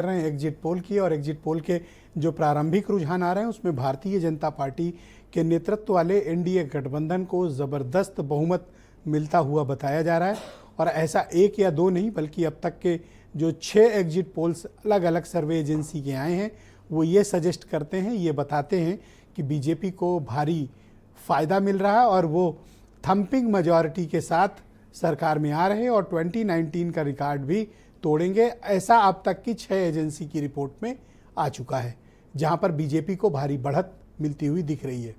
कर रहे हैं एग्जिट पोल की, और एग्जिट पोल के जो प्रारंभिक रुझान आ रहे हैं उसमें भारतीय जनता पार्टी के नेतृत्व वाले एनडीए गठबंधन को ज़बरदस्त बहुमत मिलता हुआ बताया जा रहा है। और ऐसा एक या दो नहीं बल्कि अब तक के जो 6 एग्जिट पोल्स अलग अलग सर्वे एजेंसी के आए हैं वो ये सजेस्ट करते हैं, ये बताते हैं कि बीजेपी को भारी फ़ायदा मिल रहा है और वो थम्पिंग मेजॉरिटी के साथ सरकार में आ रहे हैं और 2019 का रिकॉर्ड भी तोड़ेंगे। ऐसा अब तक की 6 एजेंसी की रिपोर्ट में आ चुका है जहां पर बीजेपी को भारी बढ़त मिलती हुई दिख रही है।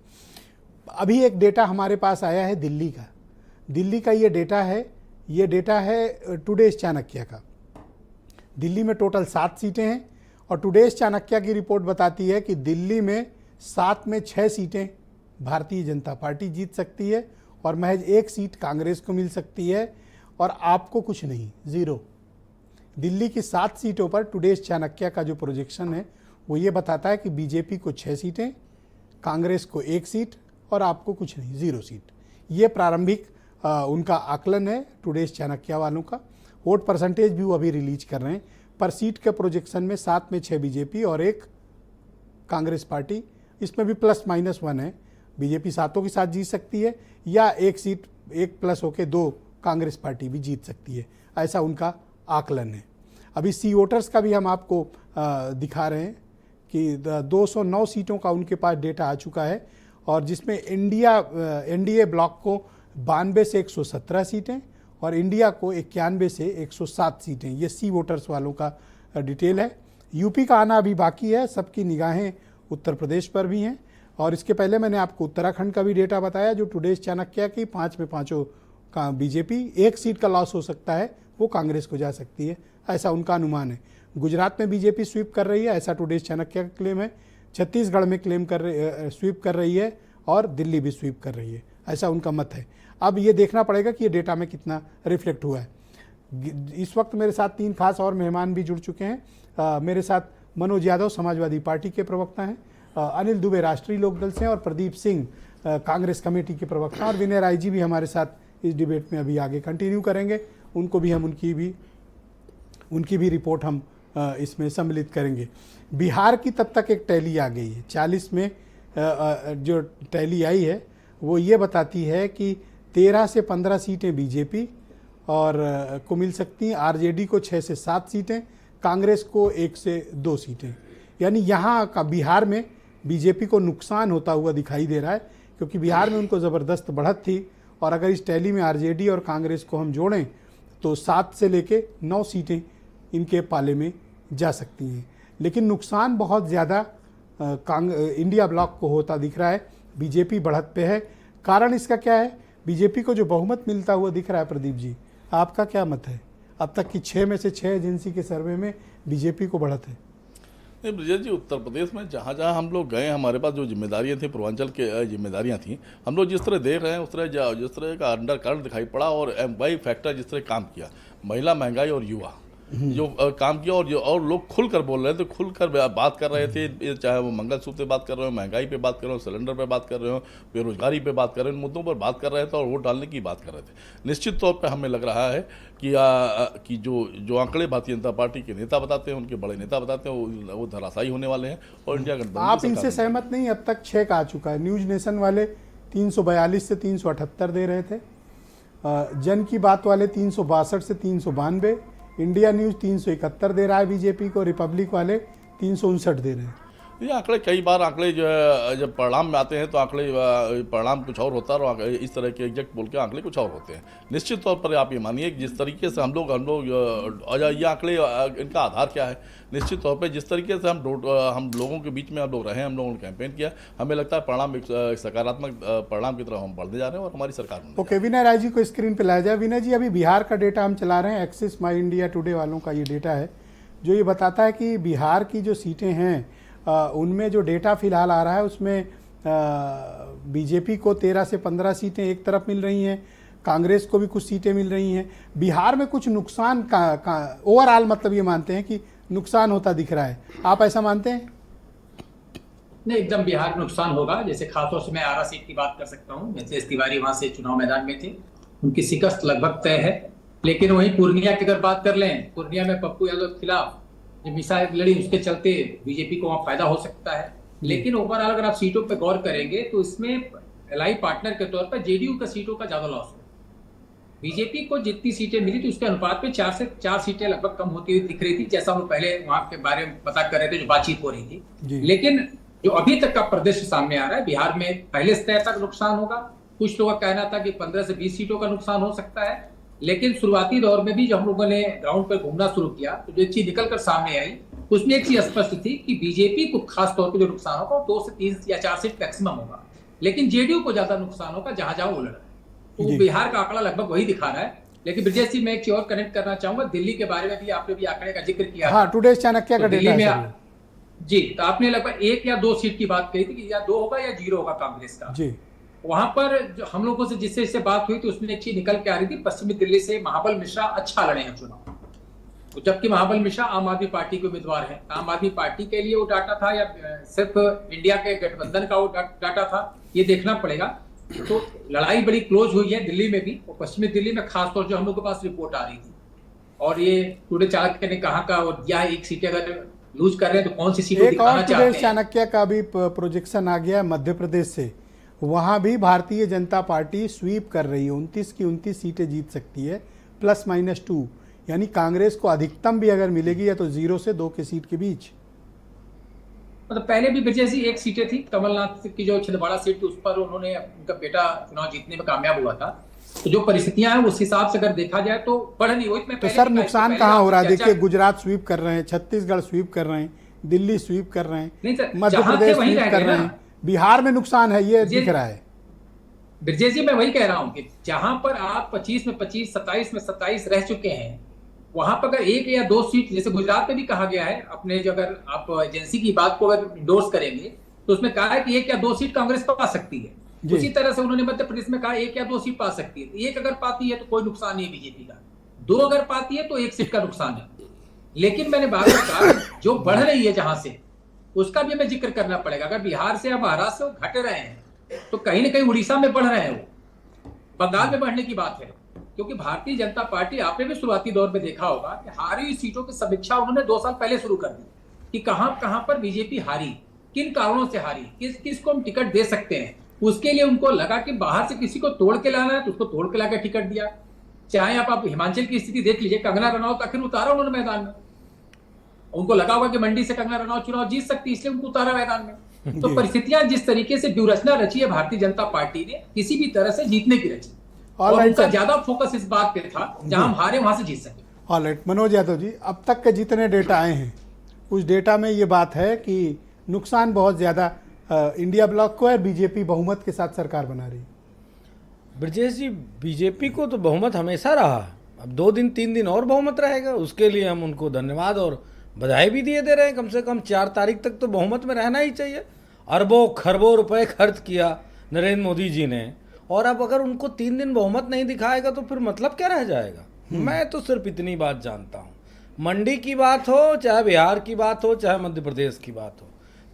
अभी एक डेटा हमारे पास आया है दिल्ली का ये डेटा है टुडेज चाणक्य का। दिल्ली में टोटल 7 सीटें हैं और टुडेज चाणक्य की रिपोर्ट बताती है कि दिल्ली में 7 में 6 सीटें भारतीय जनता पार्टी जीत सकती है और महज 1 सीट कांग्रेस को मिल सकती है और आपको कुछ नहीं, ज़ीरो। दिल्ली की 7 सीटों पर टुडेज चाणक्य का जो प्रोजेक्शन है वो ये बताता है कि बीजेपी को 6 सीटें, कांग्रेस को 1 सीट और आपको कुछ नहीं, 0 सीट। ये प्रारंभिक उनका आकलन है टुडेज चाणक्य वालों का। वोट परसेंटेज भी वो अभी रिलीज कर रहे हैं। पर सीट के प्रोजेक्शन में 7 में 6 बीजेपी और 1 कांग्रेस पार्टी, इसमें भी +-1 है। बीजेपी 7 के साथ जीत सकती है या 1 सीट 1 प्लस होकर 2 कांग्रेस पार्टी भी जीत सकती है, ऐसा उनका आकलन है। अभी सी वोटर्स का भी हम आपको दिखा रहे हैं कि 209 सीटों का उनके पास डेटा आ चुका है और जिसमें एनडीए ब्लॉक को 92 से 117 सीटें और इंडिया को 91 से 107 सीटें, ये सी वोटर्स वालों का डिटेल है। यूपी का आना अभी बाकी है, सबकी निगाहें उत्तर प्रदेश पर भी हैं। और इसके पहले मैंने आपको उत्तराखंड का भी डेटा बताया जो टुडेज चाणक्य की 5 में 5 का बीजेपी, 1 सीट का लॉस हो सकता है, वो कांग्रेस को जा सकती है, ऐसा उनका अनुमान है। गुजरात में बीजेपी स्वीप कर रही है, ऐसा टुडेज चाणक्य का क्लेम है। छत्तीसगढ़ में स्वीप कर रही है और दिल्ली भी स्वीप कर रही है, ऐसा उनका मत है। अब ये देखना पड़ेगा कि ये डेटा में कितना रिफ्लेक्ट हुआ है। इस वक्त मेरे साथ 3 खास और मेहमान भी जुड़ चुके हैं। मेरे साथ मनोज यादव समाजवादी पार्टी के प्रवक्ता हैं, अनिल दुबे राष्ट्रीय लोकदल से और प्रदीप सिंह कांग्रेस कमेटी के प्रवक्ता, और विनय राय जी भी हमारे साथ इस डिबेट में अभी आगे कंटिन्यू करेंगे। उनको भी हम उनकी भी रिपोर्ट हम इसमें सम्मिलित करेंगे। बिहार की तब तक एक टैली आ गई है, 40 में जो टैली आई है वो ये बताती है कि 13 से 15 सीटें बीजेपी और को मिल सकती हैं, आरजेडी को 6 से 7 सीटें, कांग्रेस को 1 से 2 सीटें। यानी यहाँ का बिहार में बीजेपी को नुकसान होता हुआ दिखाई दे रहा है क्योंकि बिहार में उनको ज़बरदस्त बढ़त थी और अगर इस टैली में आरजेडी और कांग्रेस को हम जोड़ें तो 7 से लेके 9 सीटें इनके पाले में जा सकती हैं। लेकिन नुकसान बहुत ज़्यादा इंडिया ब्लॉक को होता दिख रहा है। बीजेपी बढ़त पे है। कारण इसका क्या है? बीजेपी को जो बहुमत मिलता हुआ दिख रहा है, प्रदीप जी आपका क्या मत है? अब तक की 6 में से 6 एजेंसी के सर्वे में बीजेपी को बढ़त है। नहीं ब्रजेश जी, उत्तर प्रदेश में जहाँ जहाँ हम लोग गए, हमारे पास जो जिम्मेदारियाँ थी, पूर्वांचल के जिम्मेदारियाँ थी, हम लोग जिस तरह देख रहे हैं उस तरह जिस तरह का अंडर करंट दिखाई पड़ा और वही फैक्टर जिस तरह काम किया, महिला, महंगाई और युवा जो काम किया और लोग खुलकर बोल रहे थे, खुलकर बात कर रहे थे, चाहे वो मंगलसूत्र पे बात कर रहे हो, महंगाई पे बात कर रहे हो, सिलेंडर पे बात कर रहे हो, बेरोजगारी पे बात कर रहे हो, इन मुद्दों पर बात कर रहे थे और वोट डालने की बात कर रहे थे। निश्चित तौर पे हमें लग रहा है कि जो आंकड़े भारतीय जनता पार्टी के नेता बताते हैं, उनके बड़े नेता बताते हैं, वो धराशायी होने वाले हैं और इंडिया गठबंधन। आप इनसे सहमत नहीं? अब तक 6 का आ चुका है। न्यूज नेशन वाले 342 से 378 दे रहे थे, जन की बात वाले 362 से 392, इंडिया न्यूज़ 371 दे रहा है बीजेपी को, रिपब्लिक वाले 359 दे रहे हैं। ये आंकड़े कई बार आंकड़े जो है जब परिणाम में आते हैं तो आंकड़े परिणाम कुछ और होता है और इस तरह के एग्जैक्ट बोल के आंकड़े कुछ और होते हैं। निश्चित तौर पर आप ये मानिए कि जिस तरीके से हम लोग ये आंकड़े, इनका आधार क्या है? निश्चित तौर पे जिस तरीके से हम लोगों के बीच में हम लोग रहे, हम लोगों ने कैंपेन किया, हमें लगता है परिणाम एक सकारात्मक परिणाम की तरफ हम बढ़ने जा रहे हैं और हमारी सरकार में। ओके, विनय राय जी को स्क्रीन पे लाया जाए। विनय जी, अभी बिहार का डेटा हम चला रहे हैं, एक्सिस माई इंडिया टुडे वालों का ये डेटा है जो ये बताता है कि बिहार की जो सीटें हैं उनमें जो डेटा फिलहाल आ रहा है उसमें बीजेपी को 13 से 15 सीटें एक तरफ मिल रही हैं, कांग्रेस को भी कुछ सीटें मिल रही हैं। बिहार में कुछ नुकसान का ओवरऑल मतलब ये मानते हैं कि नुकसान होता दिख रहा है, आप ऐसा मानते हैं? नहीं, एकदम बिहार में नुकसान होगा। जैसे खासतौर से मैं आरा सीट की बात कर सकता हूँ, मिसेस तिवारी वहां से चुनाव मैदान में थे, उनकी शिकस्त लगभग तय है। लेकिन वहीं पूर्णिया की अगर बात कर लें, पूर्णिया में पप्पू यादव के खिलाफ जो मिसाइल लड़ी उसके चलते बीजेपी को वहां फायदा हो सकता है। लेकिन ओवरऑल अगर आप सीटों पे गौर करेंगे तो इसमें एलाई पार्टनर के तौर पर जेडीयू का सीटों का ज्यादा लॉस हुआ। बीजेपी को जितनी सीटें मिली थी उसके अनुपात में 4 से 4 सीटें लगभग कम होती हुई दिख रही थी, जैसा हम पहले वहां के बारे में पता कर रहे थे, जो बातचीत हो रही थी। लेकिन जो अभी तक का परिदृश्य सामने आ रहा है, बिहार में पहले स्तर तक नुकसान होगा। कुछ लोगों का कहना था कि 15 से 20 सीटों का नुकसान हो सकता है, लेकिन शुरुआती दौर में भी जब हम लोगों ने ग्राउंड पर घूमना शुरू किया तो जो चीज निकल कर सामने आई उसमें एक चीज स्पष्ट थी कि बीजेपी को खास तौर पर जो नुकसान होगा 2 से 3 या 4 सीट मैक्सिमम होगा, लेकिन जेडीयू को ज्यादा नुकसान होगा जहां जहां वो लड़ रहा है। तो बिहार का आंकड़ा लगभग वही दिखा रहा है। लेकिन ब्रजेश जी, मैं एक चीज और कनेक्ट करना चाहूंगा, दिल्ली के बारे में भी आपने भी आंकड़े का जिक्र किया। हाँ, टुडे चाणक्य का डेटा है जी। तो आपने लगभग 1 या 2 सीट की बात कही थी कि या 2 होगा या 0 होगा कांग्रेस का जी। वहां पर जो हम लोगों से जिससे बात हुई थी उसमें एक चीज निकल के आ रही थी, पश्चिमी दिल्ली से महाबल मिश्रा अच्छा लड़े हैं चुनाव, तो जबकि महाबल मिश्रा आम आदमी पार्टी के उम्मीदवार हैं। आम आदमी पार्टी के लिए वो डाटा था या सिर्फ इंडिया के गठबंधन का वो डाटा था, ये देखना पड़ेगा। तो लड़ाई बड़ी क्लोज हुई है दिल्ली में भी, और पश्चिमी दिल्ली में खासतौर जो हम लोग के पास रिपोर्ट आ रही थी, और ये टुडे चाणक्य ने कहा का और दिया एक सीटें अगर लूज कर रहे हैं तो कौन सी सीटें दिखाना चाहते हैं। चाणक्य का भी प्रोजेक्शन आ गया मध्य प्रदेश से, वहां भी भारतीय जनता पार्टी स्वीप कर रही है, 29 की 29 सीटें जीत सकती है +-2, यानी कांग्रेस को अधिकतम भी अगर मिलेगी या तो 0 से 2 की सीट के बीच। मतलब पहले भी ब्रजेश जी 1 सीटें थी, कमलनाथ की जो छिंदवाड़ा सीट थी उस पर उन्होंने उनका बेटा चुनाव जीतने में कामयाब हुआ था। तो जो परिस्थितियां हैं उस हिसाब से अगर देखा जाए तो बढ़ नहीं हुई। तो सर नुकसान कहाँ हो रहा है? देखिए, गुजरात स्वीप कर रहे हैं, छत्तीसगढ़ स्वीप कर रहे हैं, दिल्ली स्वीप कर रहे हैं, मध्य प्रदेश स्वीप कर रहे हैं, बिहार में नुकसान है, ये दिख रहा है। ब्रजेश जी, मैं वही कह रहा हूँ कि जहां पर आप 25 में 25, 27 में 27 रह चुके हैं, वहां पर अगर 1 या 2 सीट, जैसे गुजरात में भी कहा गया है, अपने जो अगर आप एजेंसी की बात को अगर इंडोर्स करेंगे तो उसमें कहा है कि 1 या 2 सीट कांग्रेस पा सकती है। उसी तरह से उन्होंने मध्य प्रदेश में कहा 1 या 2 सीट पा सकती है। 1 अगर पाती है तो कोई नुकसान नहीं है बीजेपी का, 2 अगर पाती है तो 1 सीट का नुकसान है। लेकिन मैंने बात कहा जो बढ़ रही है जहां से, उसका भी हमें जिक्र करना पड़ेगा। अगर बिहार से या महाराष्ट्र से वो घट रहे हैं तो कहीं ना कहीं उड़ीसा में बढ़ रहे हैं, वो बंगाल में बढ़ने की बात है। क्योंकि भारतीय जनता पार्टी, आपने भी शुरुआती दौर में देखा होगा कि हारी हुई सीटों की समीक्षा उन्होंने 2 साल पहले शुरू कर दी कि कहां पर बीजेपी हारी, किन कारणों से हारी, किसको हम टिकट दे सकते हैं। उसके लिए उनको लगा कि बाहर से किसी को तोड़ के लाना है तो उसको तोड़ के लाकर टिकट दिया। चाहे आप हिमाचल की स्थिति देख लीजिए, कंगना रनौत आखिर उतारा उन्होंने मैदान में, उनको लगा होगा कि मंडी से कंगना रनौत चुनाव जीत सकती है, इसलिए उनको उतारा मैदान में। तो परिस्थितियां जिस तरीके से व्यूहरचना रची है भारतीय जनता पार्टी ने, किसी भी तरह से जीतने की रची, और उनका ज्यादा फोकस इस बात पे था जहां हम हारे वहां से जीत सके। ऑलराइट मनोज यादव जी, अब तक के जितने डेटा आए हैं उस डेटा में ये बात है कि नुकसान बहुत ज्यादा इंडिया ब्लॉक को है, बीजेपी बहुमत के साथ सरकार बना रही है। ब्रजेश जी, बीजेपी को तो बहुमत हमेशा रहा, अब 2 दिन 3 दिन और बहुमत रहेगा, उसके लिए हम उनको धन्यवाद और बधाई भी दिए दे रहे हैं। कम से कम 4 तारीख तक तो बहुमत में रहना ही चाहिए। अरबों खरबों रुपए खर्च किया नरेंद्र मोदी जी ने, और अब अगर उनको 3 दिन बहुमत नहीं दिखाएगा तो फिर मतलब क्या रह जाएगा। मैं तो सिर्फ इतनी बात जानता हूँ, मंडी की बात हो, चाहे बिहार की बात हो, चाहे मध्य प्रदेश की बात हो,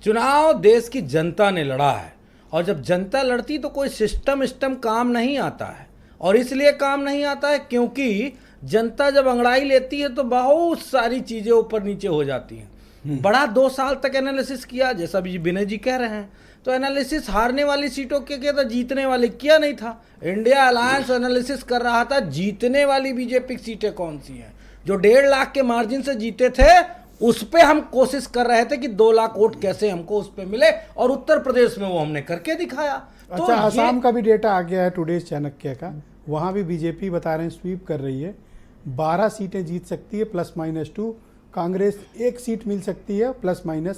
चुनाव देश की जनता ने लड़ा है, और जब जनता लड़ती तो कोई सिस्टम काम नहीं आता है। और इसलिए काम नहीं आता है क्योंकि जनता जब अंगड़ाई लेती है तो बहुत सारी चीज़ें ऊपर नीचे हो जाती हैं। बड़ा 2 साल तक एनालिसिस किया, जैसा भी विनय जी कह रहे हैं, तो एनालिसिस हारने वाली सीटों के किया था, जीतने वाली किया नहीं था। इंडिया अलायंस एनालिसिस कर रहा था जीतने वाली बीजेपी सीटें कौन सी हैं, जो 1.5 लाख के मार्जिन से जीते थे, उस पे हम कोशिश कर रहे थे कि 2 लाख वोट कैसे हमको उस पे मिले, और उत्तर प्रदेश में वो हमने करके दिखाया। अच्छा, तो असम का भी डेटा आ गया है टुडे चाणक्य का, वहां भी बीजेपी बता रहे हैं स्वीप कर रही है, 12 सीटें जीत सकती है +-2, कांग्रेस 1 सीट मिल सकती है +-,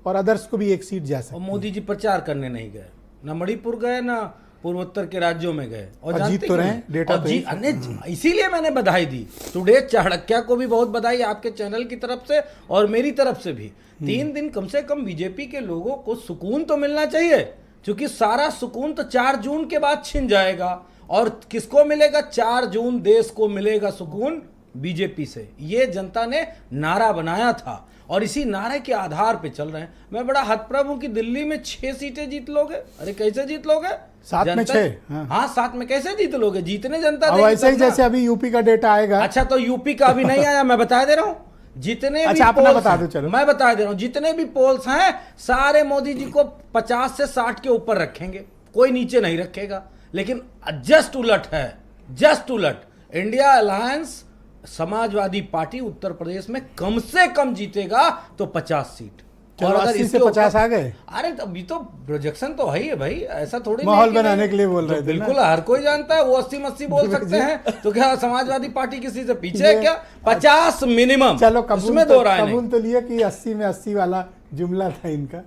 और अदर्स को भी 1 सीट जा सकती है। और मोदी जी प्रचार करने नहीं गए, ना मणिपुर गए, ना पूर्वोत्तर के राज्यों में गए, और जीत तो रहे हैं, डेटा तो इसीलिए मैंने बधाई दी। टुडे चाणक्य को भी बहुत बधाई आपके चैनल की तरफ से और मेरी तरफ से भी। 3 दिन कम से कम बीजेपी के लोगों को सुकून तो मिलना चाहिए, क्योंकि सारा सुकून तो 4 जून के बाद छिन जाएगा। और किसको मिलेगा? 4 जून देश को मिलेगा सुकून बीजेपी से। ये जनता ने नारा बनाया था और इसी नारे के आधार पे चल रहे हैं। मैं बड़ा हतप्रभ हूं कि दिल्ली में 6 सीटें जीत लोगे। अरे कैसे जीत लोगे? 7 में 6। हाँ 7 में कैसे जीत लोगे? जीतने जनता वैसे ही जैसे अभी यूपी का डेटा आएगा। अच्छा, तो यूपी का अभी नहीं आया, मैं बता दे रहा हूँ। जितने अच्छा, भी अपना polls बता हैं, दो, चलो। मैं बता दे रहा हूं, जितने भी पोल्स हैं सारे मोदी जी को 50 से 60 के ऊपर रखेंगे, कोई नीचे नहीं रखेगा। लेकिन जस्ट उलट है, जस्ट उलट। India alliance Samajwadi party Uttar Pradesh में कम से कम जीतेगा तो 50 सीट। चलो, और अगर 80 से इसके 50 ऊपर- आ गए। अरे अभी तो प्रोजेक्शन तो है ही है भाई, ऐसा थोड़ी नहीं माहौल है कि बनाने नहीं। के लिए बोल रहे तो थे ना। बिल्कुल, हर कोई जानता है वो 80-80 बोल सकते हैं, तो क्या समाजवादी पार्टी किसी से पीछे है क्या? 50 मिनिमम, चलो कबूल उसमें दो राय कबूल नहीं। तो लिया कि 80 में 80 वाला जुमला था इनका।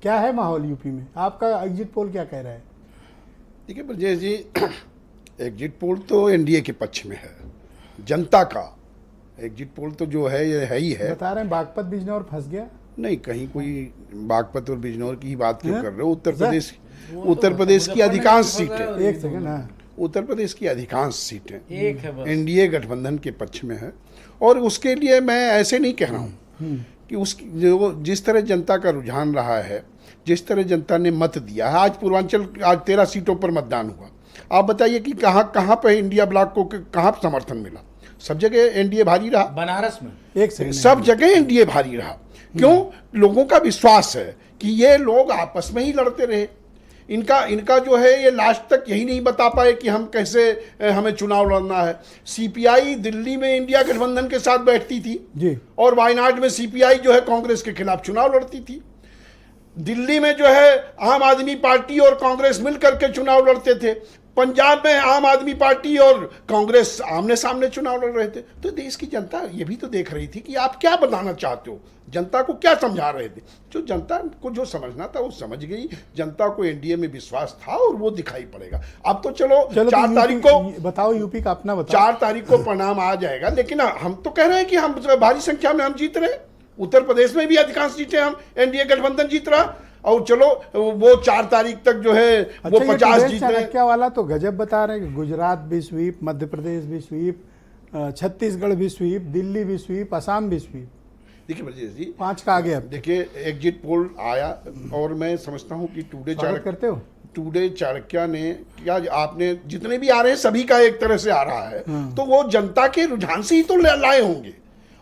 क्या है माहौल यूपी में? आपका एग्जिट पोल क्या कह रहा है? देखिए ब्रजेश जी, एग्जिट पोल तो एनडीए के पक्ष में है। जनता का एग्जिट पोल तो जो है ये है ही है। बता रहे हैं बागपत बिजनौर फंस गया। नहीं, कहीं कोई बागपत और बिजनौर की ही बात क्यों हैं? कर रहे हो? उत्तर सर, प्रदेश की अधिकांश सीटें, एक सेकंड। हाँ, उत्तर प्रदेश की अधिकांश सीटें एक है बस। एनडीए गठबंधन के पक्ष में है। और उसके लिए मैं ऐसे नहीं कह रहा हूँ कि जो जिस तरह जनता का रुझान रहा है, जिस तरह जनता ने मत दिया है, आज पूर्वांचल आज 13 सीटों पर मतदान हुआ। आप बताइए कि कहाँ पे इंडिया ब्लॉक को कहाँ समर्थन मिला? सब जगह एनडीए भारी रहा, बनारस में एक सेकंड। सब जगह एनडीए भारी रहा। क्यों? लोगों का विश्वास है कि ये लोग आपस में ही लड़ते रहे। इनका जो है ये लास्ट तक यही नहीं बता पाए कि हम कैसे हमें चुनाव लड़ना है। सीपीआई दिल्ली में इंडिया गठबंधन के साथ बैठती थी जी। और वायनाड में सीपीआई जो है कांग्रेस के खिलाफ चुनाव लड़ती थी। दिल्ली में जो है आम आदमी पार्टी और कांग्रेस मिलकर के चुनाव लड़ते थे। पंजाब में आम आदमी पार्टी और कांग्रेस आमने सामने चुनाव लड़ रहे थे। तो देश की जनता ये भी तो देख रही थी कि आप क्या बताना चाहते हो, जनता को क्या समझा रहे थे। जो जनता को जो समझना था वो समझ गई। जनता को एनडीए में विश्वास था और वो दिखाई पड़ेगा। अब तो चलो 4 तारीख को बताओ, यूपी का अपना बताओ। 4 तारीख को परिणाम आ जाएगा। लेकिन हम तो कह रहे हैं कि हम भारी संख्या में हम जीत रहे हैं। उत्तर प्रदेश में भी अधिकांश सीटें हम एनडीए गठबंधन जीत रहा। और चलो वो 4 तारीख तक जो है वो अच्छा, 50 जीत रहे हैं। चाणक्य वाला तो गजब बता रहे हैं कि गुजरात भी स्वीप, मध्य प्रदेश भी स्वीप, छत्तीसगढ़ भी स्वीप, दिल्ली भी स्वीप, असम भी स्वीप। देखिए ब्रजेश जी, 5 का आगे अब। देखिए एग्जिट पोल आया और मैं समझता हूँ कि स्वागत करते हो। टुडे चाणक्य ने क्या, आपने जितने भी आ रहे हैं सभी का एक तरह से आ रहा है। तो वो जनता के रुझान से ही तो लाए होंगे।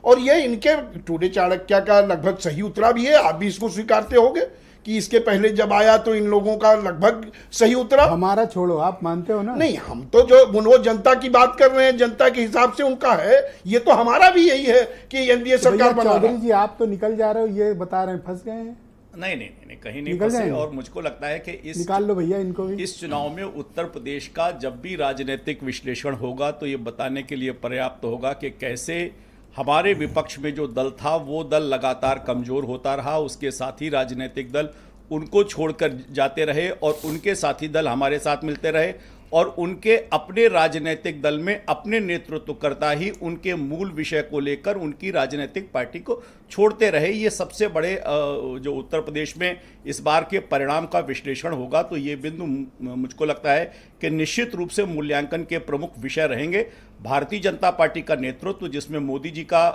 और ये इनके टुडे चाणक्य का लगभग सही उतरा भी है। आप भी इसको स्वीकारते होंगे कि इसके पहले जब आया तो इन लोगों का लगभग सही उतरा। हमारा छोड़ो, आप मानते हो ना? नहीं, हम तो जो वो जनता की बात कर रहे हैं, जनता के हिसाब से उनका है। ये तो हमारा भी यही है कि एनडीए सरकार बना रहा है। चौधरी जी, आप तो निकल जा रहे हो, ये बता रहे हैं फंस गए हैं। नहीं, कहीं नहीं निकल फंसे। जाएंगे। और मुझको लगता है कि निकाल लो भैया इनको भी। इस चुनाव में उत्तर प्रदेश का जब भी राजनीतिक विश्लेषण होगा तो ये बताने के लिए पर्याप्त होगा कि कैसे हमारे विपक्ष में जो दल था वो दल लगातार कमजोर होता रहा। उसके साथी राजनीतिक दल उनको छोड़कर जाते रहे और उनके साथी दल हमारे साथ मिलते रहे। और उनके अपने राजनीतिक दल में अपने नेतृत्वकर्ता ही उनके मूल विषय को लेकर उनकी राजनीतिक पार्टी को छोड़ते रहे। ये सबसे बड़े जो उत्तर प्रदेश में इस बार के परिणाम का विश्लेषण होगा तो ये बिंदु मुझको लगता है कि निश्चित रूप से मूल्यांकन के प्रमुख विषय रहेंगे। भारतीय जनता पार्टी का नेतृत्व, जिसमें मोदी जी का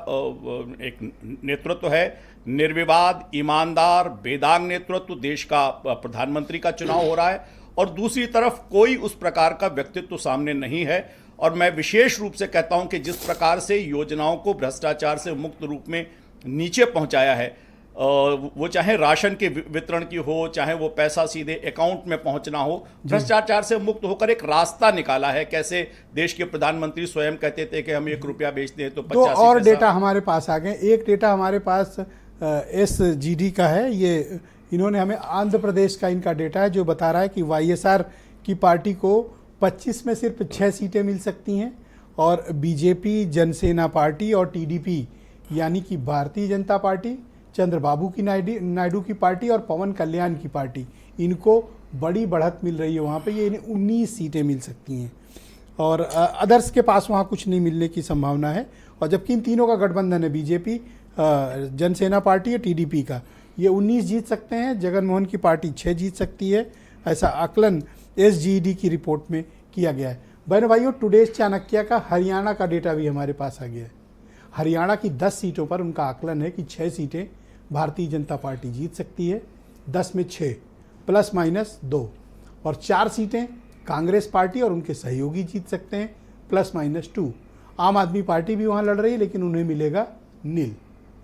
एक नेतृत्व है, निर्विवाद, ईमानदार, बेदाग नेतृत्व, देश का प्रधानमंत्री का चुनाव हो रहा है। और दूसरी तरफ कोई उस प्रकार का व्यक्तित्व सामने नहीं है। और मैं विशेष रूप से कहता हूं कि जिस प्रकार से योजनाओं को भ्रष्टाचार से मुक्त रूप में नीचे पहुंचाया है, वो चाहे राशन के वितरण की हो, चाहे वो पैसा सीधे अकाउंट में पहुंचना हो, भ्रष्टाचार से मुक्त होकर एक रास्ता निकाला है। कैसे देश के प्रधानमंत्री स्वयं कहते थे कि हम 1 रुपया बेचते हैं तो 50 दो और पैसा। डेटा हमारे पास आ गए। एक डेटा हमारे पास SGD का है, ये इन्होंने हमें आंध्र प्रदेश का इनका डेटा है जो बता रहा है कि YSR की पार्टी को 25 में सिर्फ 6 सीटें मिल सकती हैं और बीजेपी, जनसेना पार्टी और TDP यानी कि भारतीय जनता पार्टी, चंद्रबाबू की नायडू की पार्टी और पवन कल्याण की पार्टी, इनको बड़ी बढ़त मिल रही है। वहाँ पे ये इन्हें 19 सीटें मिल सकती हैं और अदर्स के पास वहाँ कुछ नहीं मिलने की संभावना है। और जबकि इन तीनों का गठबंधन है, बीजेपी, जनसेना पार्टी और TDP का, ये 19 जीत सकते हैं। जगन मोहन की पार्टी 6 जीत सकती है, ऐसा आकलन SGD की रिपोर्ट में किया गया है। बहन भाइयों, टुडेज चाणक्य का हरियाणा का डेटा भी हमारे पास आ गया है। हरियाणा की 10 सीटों पर उनका आकलन है कि 6 सीटें भारतीय जनता पार्टी जीत सकती है, 10 में 6 ±2, और 4 सीटें कांग्रेस पार्टी और उनके सहयोगी जीत सकते हैं, ±2। आम आदमी पार्टी भी वहाँ लड़ रही है लेकिन उन्हें मिलेगा नील,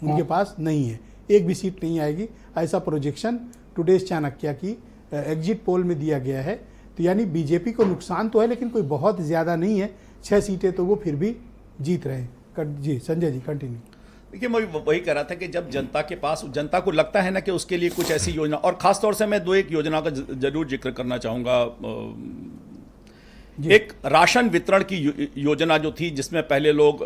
उनके पास नहीं है, एक भी सीट नहीं आएगी, ऐसा प्रोजेक्शन टुडेज चाणक्य की एग्जिट पोल में दिया गया है। तो यानी बीजेपी को नुकसान तो है लेकिन कोई बहुत ज़्यादा नहीं है, 6 सीटें तो वो फिर भी जीत रहे हैं। जी संजय जी कंटिन्यू। देखिए मैं वही कह रहा था कि जब जनता के पास, जनता को लगता है ना कि उसके लिए कुछ ऐसी योजना, और खास तौर से मैं 2-1 योजना का जरूर जिक्र करना चाहूँगा। एक राशन वितरण की योजना जो थी, जिसमें पहले लोग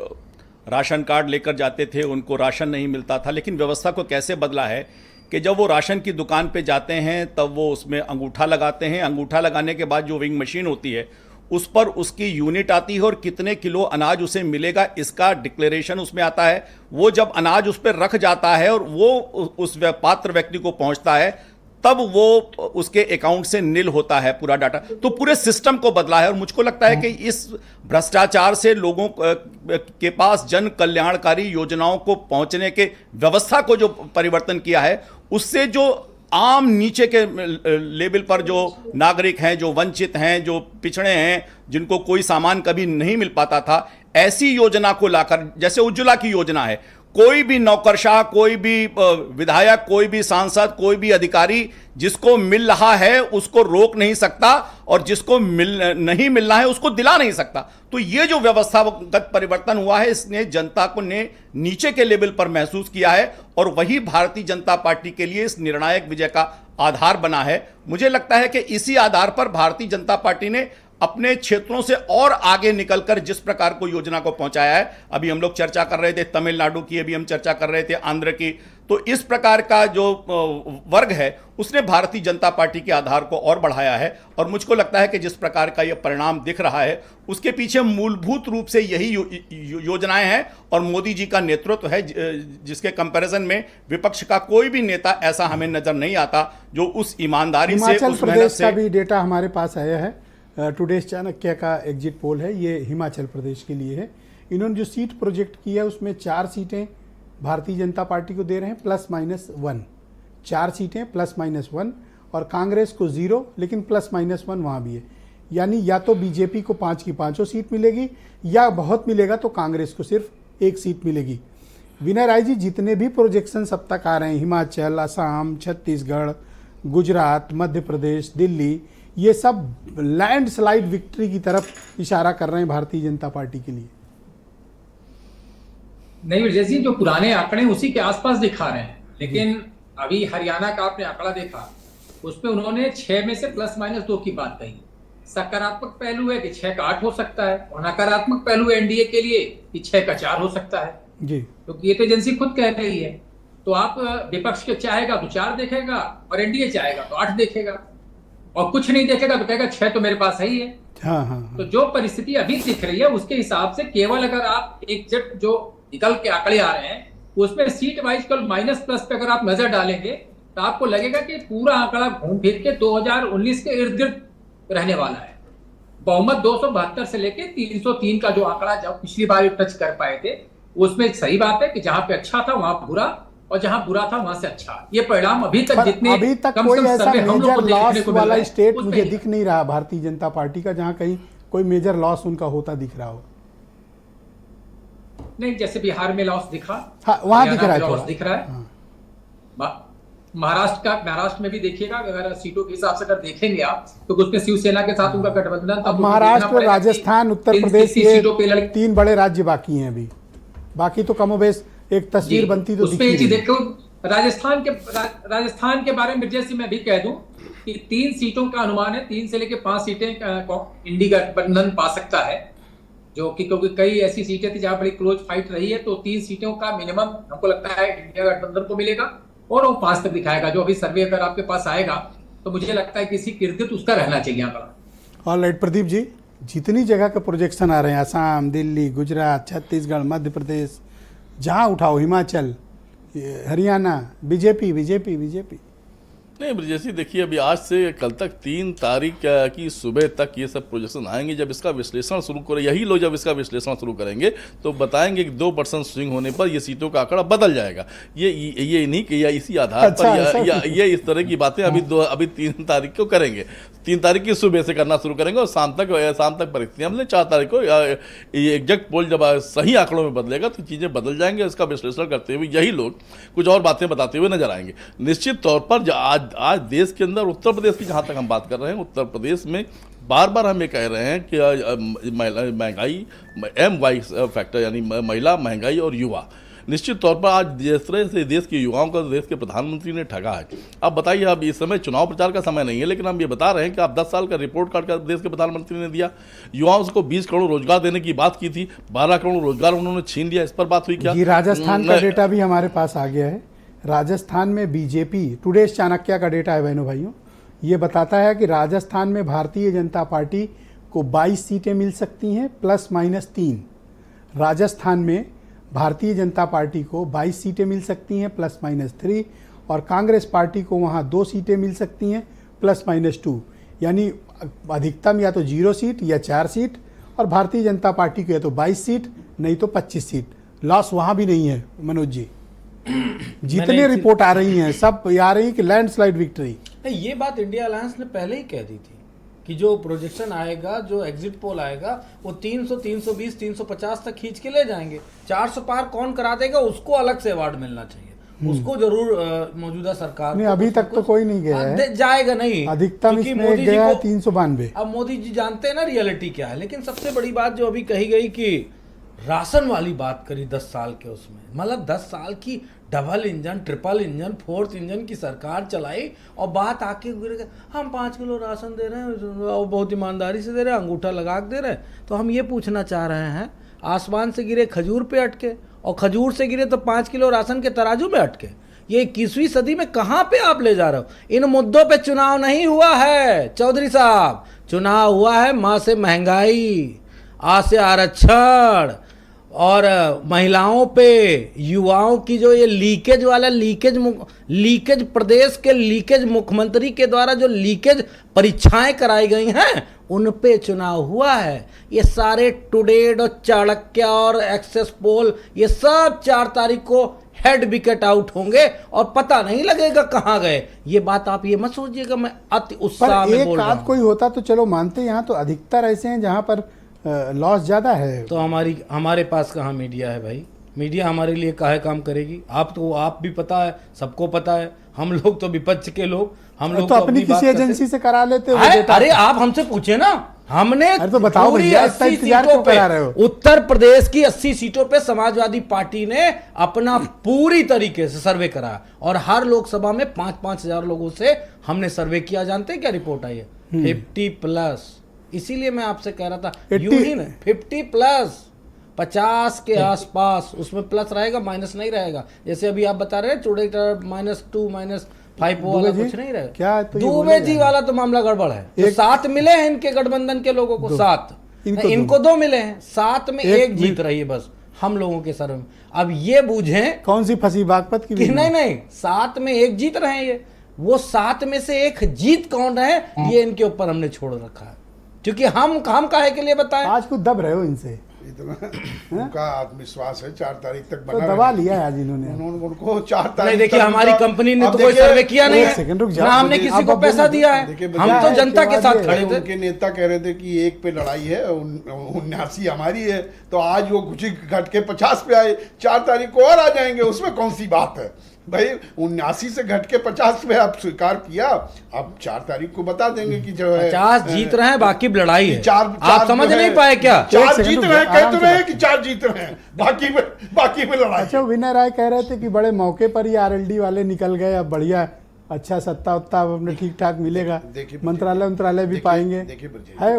राशन कार्ड लेकर जाते थे, उनको राशन नहीं मिलता था, लेकिन व्यवस्था को कैसे बदला है कि जब वो राशन की दुकान पे जाते हैं तब वो उसमें अंगूठा लगाते हैं, अंगूठा लगाने के बाद जो वेइंग मशीन होती है उस पर उसकी यूनिट आती है और कितने किलो अनाज उसे मिलेगा इसका डिक्लेरेशन उसमें आता है। वो जब अनाज उस पर रख जाता है और वो उस पात्र व्यक्ति को पहुंचता है, तब वो उसके अकाउंट से नील होता है पूरा डाटा। तो पूरे सिस्टम को बदला है और मुझको लगता है कि इस भ्रष्टाचार से लोगों के पास जन कल्याणकारी योजनाओं को पहुंचने के व्यवस्था को जो परिवर्तन किया है, उससे जो आम नीचे के लेवल पर जो नागरिक हैं, जो वंचित हैं, जो पिछड़े हैं, जिनको कोई सामान कभी नहीं मिल पाता था, ऐसी योजना को लाकर, जैसे उज्ज्वला की योजना है, कोई भी नौकरशाह, कोई भी विधायक, कोई भी सांसद, कोई भी अधिकारी जिसको मिल रहा है उसको रोक नहीं सकता और जिसको नहीं मिलना है उसको दिला नहीं सकता। तो ये जो व्यवस्थागत परिवर्तन हुआ है, इसने जनता को ने नीचे के लेवल पर महसूस किया है और वही भारतीय जनता पार्टी के लिए इस निर्णायक विजय का आधार बना है। मुझे लगता है कि इसी आधार पर भारतीय जनता पार्टी ने अपने क्षेत्रों से और आगे निकलकर जिस प्रकार को योजना को पहुंचाया है, अभी हम लोग चर्चा कर रहे थे तमिलनाडु की, अभी हम चर्चा कर रहे थे आंध्र की, तो इस प्रकार का जो वर्ग है उसने भारतीय जनता पार्टी के आधार को और बढ़ाया है। और मुझको लगता है कि जिस प्रकार का यह परिणाम दिख रहा है उसके पीछे मूलभूत रूप से यही योजनाएं हैं और मोदी जी का नेतृत्व है, जिसके कंपैरिजन में विपक्ष का कोई भी नेता ऐसा हमें नजर नहीं आता जो उस ईमानदारी से, हिमाचल उस प्रदेश का भी डेटा हमारे पास आया है, टुडेज चाणक्य का एग्जिट पोल है, ये हिमाचल प्रदेश के लिए है। इन्होंने जो सीट प्रोजेक्ट की है उसमें 4 सीटें भारतीय जनता पार्टी को दे रहे हैं +-1, 4 सीटें +-1 और कांग्रेस को 0, लेकिन +-1 वहाँ भी है। यानी या तो बीजेपी को 5 की 5 सीट मिलेगी या बहुत मिलेगा तो कांग्रेस को सिर्फ 1 सीट मिलेगी। विनय राय जी, जितने भी प्रोजेक्शन अब तक आ रहे हैं, हिमाचल, असम, छत्तीसगढ़, गुजरात, मध्य प्रदेश, दिल्ली, ये सब लैंडस्लाइड विक्ट्री की तरफ इशारा कर रहे हैं भारतीय जनता पार्टी के लिए। नहीं जैसे जो पुराने आंकड़े उसी के आसपास दिखा रहे हैं, लेकिन अभी हरियाणा का आपने आंकड़ा देखा, उसमें उन्होंने 6 में से +-2 की बात कही। सकारात्मक पहलू है कि 6 का 8 हो सकता है और नकारात्मक पहलू है एनडीए के लिए कि 6 का 4 हो सकता है जी, क्योंकि ये तो एजेंसी खुद कह रही है। तो आप विपक्ष के चाहेगा तो 4 देखेगा और एनडीए चाहेगा तो 8 देखेगा और कुछ नहीं देखेगा तो कहेगा 6 तो मेरे पास है ही है। हाँ। तो जो परिस्थिति अभी दिख रही है उसके हिसाब से केवल अगर आप एग्जिट जो निकल के आंकड़े आ रहे हैं उसमें सीट वाइज कल माइनस+ पे अगर आप नजर डालेंगे तो आपको लगेगा कि पूरा आंकड़ा घूम फिर के 2019 के इर्द गिर्द रहने वाला है। बहुमत 272 से लेके 303 का जो आंकड़ा जब पिछली बार टच कर पाए थे, उसमें सही बात है कि जहां पे अच्छा था वहां बुरा और जहां बुरा था वहां से अच्छा। ये परिणाम अभी तक जितने अभी तक कोई ऐसा मेजर लॉस वाला स्टेट मुझे दिख नहीं रहा भारतीय जनता पार्टी का जहां कहीं कोई मेजर लॉस उनका होता दिख रहा हो। नहीं, जैसे बिहार में लॉस दिखा, हाँ, वहां दिख रहा है, लॉस दिख रहा है। महाराष्ट्र में भी देखिएगा, अगर सीटों के हिसाब से अगर देखेंगे आप तो उसमें शिवसेना के साथ उनका गठबंधन। अब महाराष्ट्र, राजस्थान, उत्तर प्रदेश, ये 3 बड़े राज्य बाकी हैं अभी, बाकी तो कमोबेश एक तस्वीर बनती तो दिखती है। देखो राजस्थान के बारे में जैसे मैं भी कह दूं कि 3 सीटों का अनुमान है, 3 से लेकर 5 सीटें इंडी गठबंधन पा सकता है, जो कि क्योंकि कई ऐसी सीटें थी जहां बड़ी क्लोज फाइट रही है। तो 3 सीटों का मिनिमम हमको लगता है इंडिया गठबंधन को मिलेगा और वो 5 तक दिखाएगा। जो अभी सर्वे अगर आपके पास आएगा तो मुझे लगता है किसी कीर्तित उसका रहना चाहिए आंकड़ा। ऑलराइट प्रदीप जी, जितनी जगह के प्रोजेक्शन आ रहे हैं, असम, दिल्ली, गुजरात, छत्तीसगढ़, मध्य प्रदेश, जहां उठाओ, हिमाचल, हरियाणा, बीजेपी। नहीं ब्रजेश जी, देखिए अभी आज से कल तक 3 तारीख की सुबह तक ये सब प्रोजेक्शन आएंगे। जब इसका विश्लेषण शुरू करें, यही लोग जब इसका विश्लेषण शुरू करेंगे तो बताएंगे कि 2% स्विंग होने पर ये सीटों का आंकड़ा बदल जाएगा। ये नहीं कि या इसी आधार पर या इस तरह की बातें अभी 3 तारीख को करेंगे। 3 तारीख की सुबह से करना शुरू करेंगे और शाम तक परिस्थितियाँ मतलब 4 तारीख को एग्जैक्ट पोल जब सही आंकड़ों में बदलेगा तो चीज़ें बदल जाएंगे। इसका विश्लेषण करते हुए यही लोग कुछ और बातें बताते हुए नजर आएंगे। निश्चित तौर पर आज देश के अंदर उत्तर प्रदेश की जहाँ तक हम बात कर रहे हैं, उत्तर प्रदेश में बार बार हम ये कह रहे हैं कि महंगाई MY फैक्टर यानी महिला, महंगाई और युवा, निश्चित तौर पर आज जिस तरह से देश के युवाओं का देश के प्रधानमंत्री ने ठगा है। अब बताइए, अब इस समय चुनाव प्रचार का समय नहीं है, लेकिन हम ये बता रहे हैं कि आप 10 साल का रिपोर्ट कार्ड का देश के प्रधानमंत्री ने दिया। युवाओं को 20 करोड़ रोजगार देने की बात की थी, 12 करोड़ रोजगार उन्होंने छीन लिया। इस पर बात हुई क्या? जी, राजस्थान का डेटा भी हमारे पास आ गया है। राजस्थान में बीजेपी, टुडेज चाणक्य का डेटा है बहनों भाइयों, ये बताता है कि राजस्थान में भारतीय जनता पार्टी को 22 सीटें मिल सकती हैं ±3। राजस्थान में भारतीय जनता पार्टी को 22 सीटें मिल सकती हैं ±3 और कांग्रेस पार्टी को वहाँ 2 सीटें मिल सकती हैं ±2, यानी अधिकतम या तो 0 सीट या 4 सीट, और भारतीय जनता पार्टी को या तो 22 सीट नहीं तो 25 सीट। लॉस वहाँ भी नहीं है मनोज जी। जितने रिपोर्ट आ रही हैं सब आ रही है कि लैंडस्लाइड विक्ट्री। नहीं, ये बात इंडिया अलायंस ने पहले ही कह दी थी कि जो प्रोजेक्शन आएगा, जो एग्जिट पोल आएगा, वो 300, 320, 350 तक खींच के ले जाएंगे। 400 पार कौन करा देगा उसको अलग से अवार्ड मिलना चाहिए, उसको जरूर मौजूदा सरकार नहीं, अभी तक तो कोई नहीं गया है, जाएगा नहीं, अधिकतम इसमें गया है 392। अब मोदी जी जानते हैं ना रियलिटी क्या है। लेकिन सबसे बड़ी बात जो अभी कही गई कि राशन वाली बात करी 10 साल के, उसमें मतलब 10 साल की double engine, triple engine, 4th engine की सरकार चलाई और बात आके हम 5 किलो राशन दे रहे हैं और बहुत ईमानदारी से दे रहे हैं, अंगूठा लगा के दे रहे हैं। तो हम ये पूछना चाह रहे हैं, आसमान से गिरे खजूर पे अटके और खजूर से गिरे तो 5 किलो राशन के तराजू में अटके। ये 21वीं सदी में कहाँ पे आप ले जा रहे हो? इन मुद्दों पे चुनाव नहीं हुआ है चौधरी साहब, चुनाव हुआ है माँ से महंगाई, आ से आरक्षण और महिलाओं पे, युवाओं की जो ये लीकेज वाला लीकेज प्रदेश के लीकेज मुख्यमंत्री के द्वारा जो लीकेज परीक्षाएं कराई गई हैं उन पे चुनाव हुआ है। ये सारे टुडेड और चाणक्य और एक्सेस पोल ये सब 4 तारीख को हेड विकेट आउट होंगे और पता नहीं लगेगा कहाँ गए। ये बात आप ये मत सोचिएगा मैं अति उत्साह में बोल रहा हूं। कोई होता तो चलो मानते, यहाँ तो अधिकतर ऐसे हैं जहाँ पर लॉस ज्यादा है। तो हमारे पास कहाँ मीडिया है भाई? मीडिया हमारे लिए काहे काम करेगी? आप भी पता है, सबको पता है, हम लोग तो विपक्ष के लोग, हम लोग तो अपनी किसी एजेंसी से करा लेते हो। अरे आप हमसे पूछे ना, हमने तो बताओ भैया, 80 सीटों पे, उत्तर प्रदेश की 80 सीटों पे समाजवादी पार्टी ने अपना पूरी तरीके से सर्वे करा और हर लोकसभा में 5-5 हजार लोगों से हमने सर्वे किया। जानते हैं क्या रिपोर्ट आई है? 50+। इसीलिए मैं आपसे कह रहा था यूं ही ना 50+, 50 के आसपास, उसमें प्लस रहेगा माइनस नहीं रहेगा। जैसे अभी आप बता रहे हैं -2 -5 वाला कुछ नहीं रहेगा। क्या तो दुबे जी वाला तो मामला गड़बड़ है। तो 7 मिले हैं इनके गठबंधन के लोगों को, 7 इनको 2 मिले हैं, 7 में 1 जीत रही है बस हम लोगों के सर्वे में। अब ये बूझें कौन सी फंसी बागपत की? नहीं 7 में 1 जीत रहे हैं ये, वो 7 में से 1 जीत कौन रहे ये इनके ऊपर हमने छोड़ रखा है, क्योंकि हम काहे के लिए बताएं? आज कुछ दब रहे हो इनसे, इतना उनका आत्मविश्वास है 4 तारीख तक तो दबा लिया है आज इन्होंने। उनको 4 तारीख नहीं, देखिए हमारी कंपनी ने तो कोई सर्वे किया नहीं है ना, हमने किसी को पैसा दिया है, हम तो जनता के साथ खड़े थे। उनके नेता कह रहे थे कि 1 पे लड़ाई है, 79 हमारी है, तो आज वो कुछ घट के 50 पे आए, 4 तारीख को और आ जाएंगे, उसमें कौन सी बात है भाई? 79 से घट के 50 पे आप स्वीकार किया, अब 4 तारीख को बता देंगे कि जो है 50 जीत रहे हैं, बाकी लड़ाई है। चार आप समझ नहीं पाए क्या? 4 जीत रहे हैं, कहते रहे कि 4 जीत रहे हैं, बाकी में लड़ाई। अच्छा, विनय राय कह रहे थे कि बड़े मौके पर ही आरएलडी वाले निकल गए, अब बढ़िया अच्छा सत्ता उत्ता अपने ठीक ठाक मिलेगा, मंत्रालय भी पाएंगे। है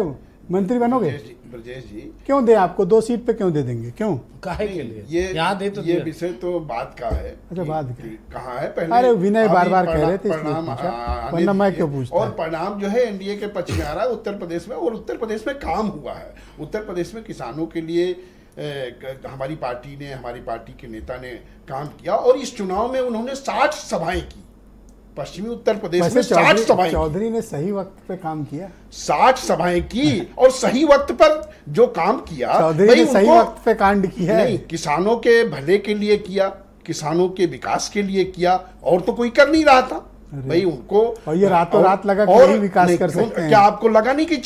मंत्री बनोगे? ब्रजेश जी क्यों दे आपको 2 सीट पे क्यों दे देंगे? क्यों? काहे के लिए? ये यहाँ दे तो ये विषय तो बात का है। अच्छा, बात कहाँ है पहले? अरे विनय बार कह रहे थे, वरना मैं क्यों पूछता? और परिणाम जो है एनडीए के पक्ष में आ रहा है उत्तर प्रदेश में, और उत्तर प्रदेश में काम हुआ है। उत्तर प्रदेश में किसानों के लिए हमारी पार्टी के नेता ने काम किया और इस चुनाव में उन्होंने 60 सभाएं की। पश्चिमी उत्तर प्रदेश में वैसे 60 सभाएं की। चौधरी ने सही वक्त पे काम किया। 60 सभाएं की और सही वक्त पर जो काम किया, चौधरी भाई ने सही उनको- वक्त पे कांड किया है। नहीं, किसानों के भले के लिए किया, किसानों के विकास के लिए किया, और तो कोई कर नहीं रहा था भाई उनको। और ये रातों रात लगा कि और यही विकास नहीं, कर क्यों- सकते हैं। क्या आपको लगा नहीं कि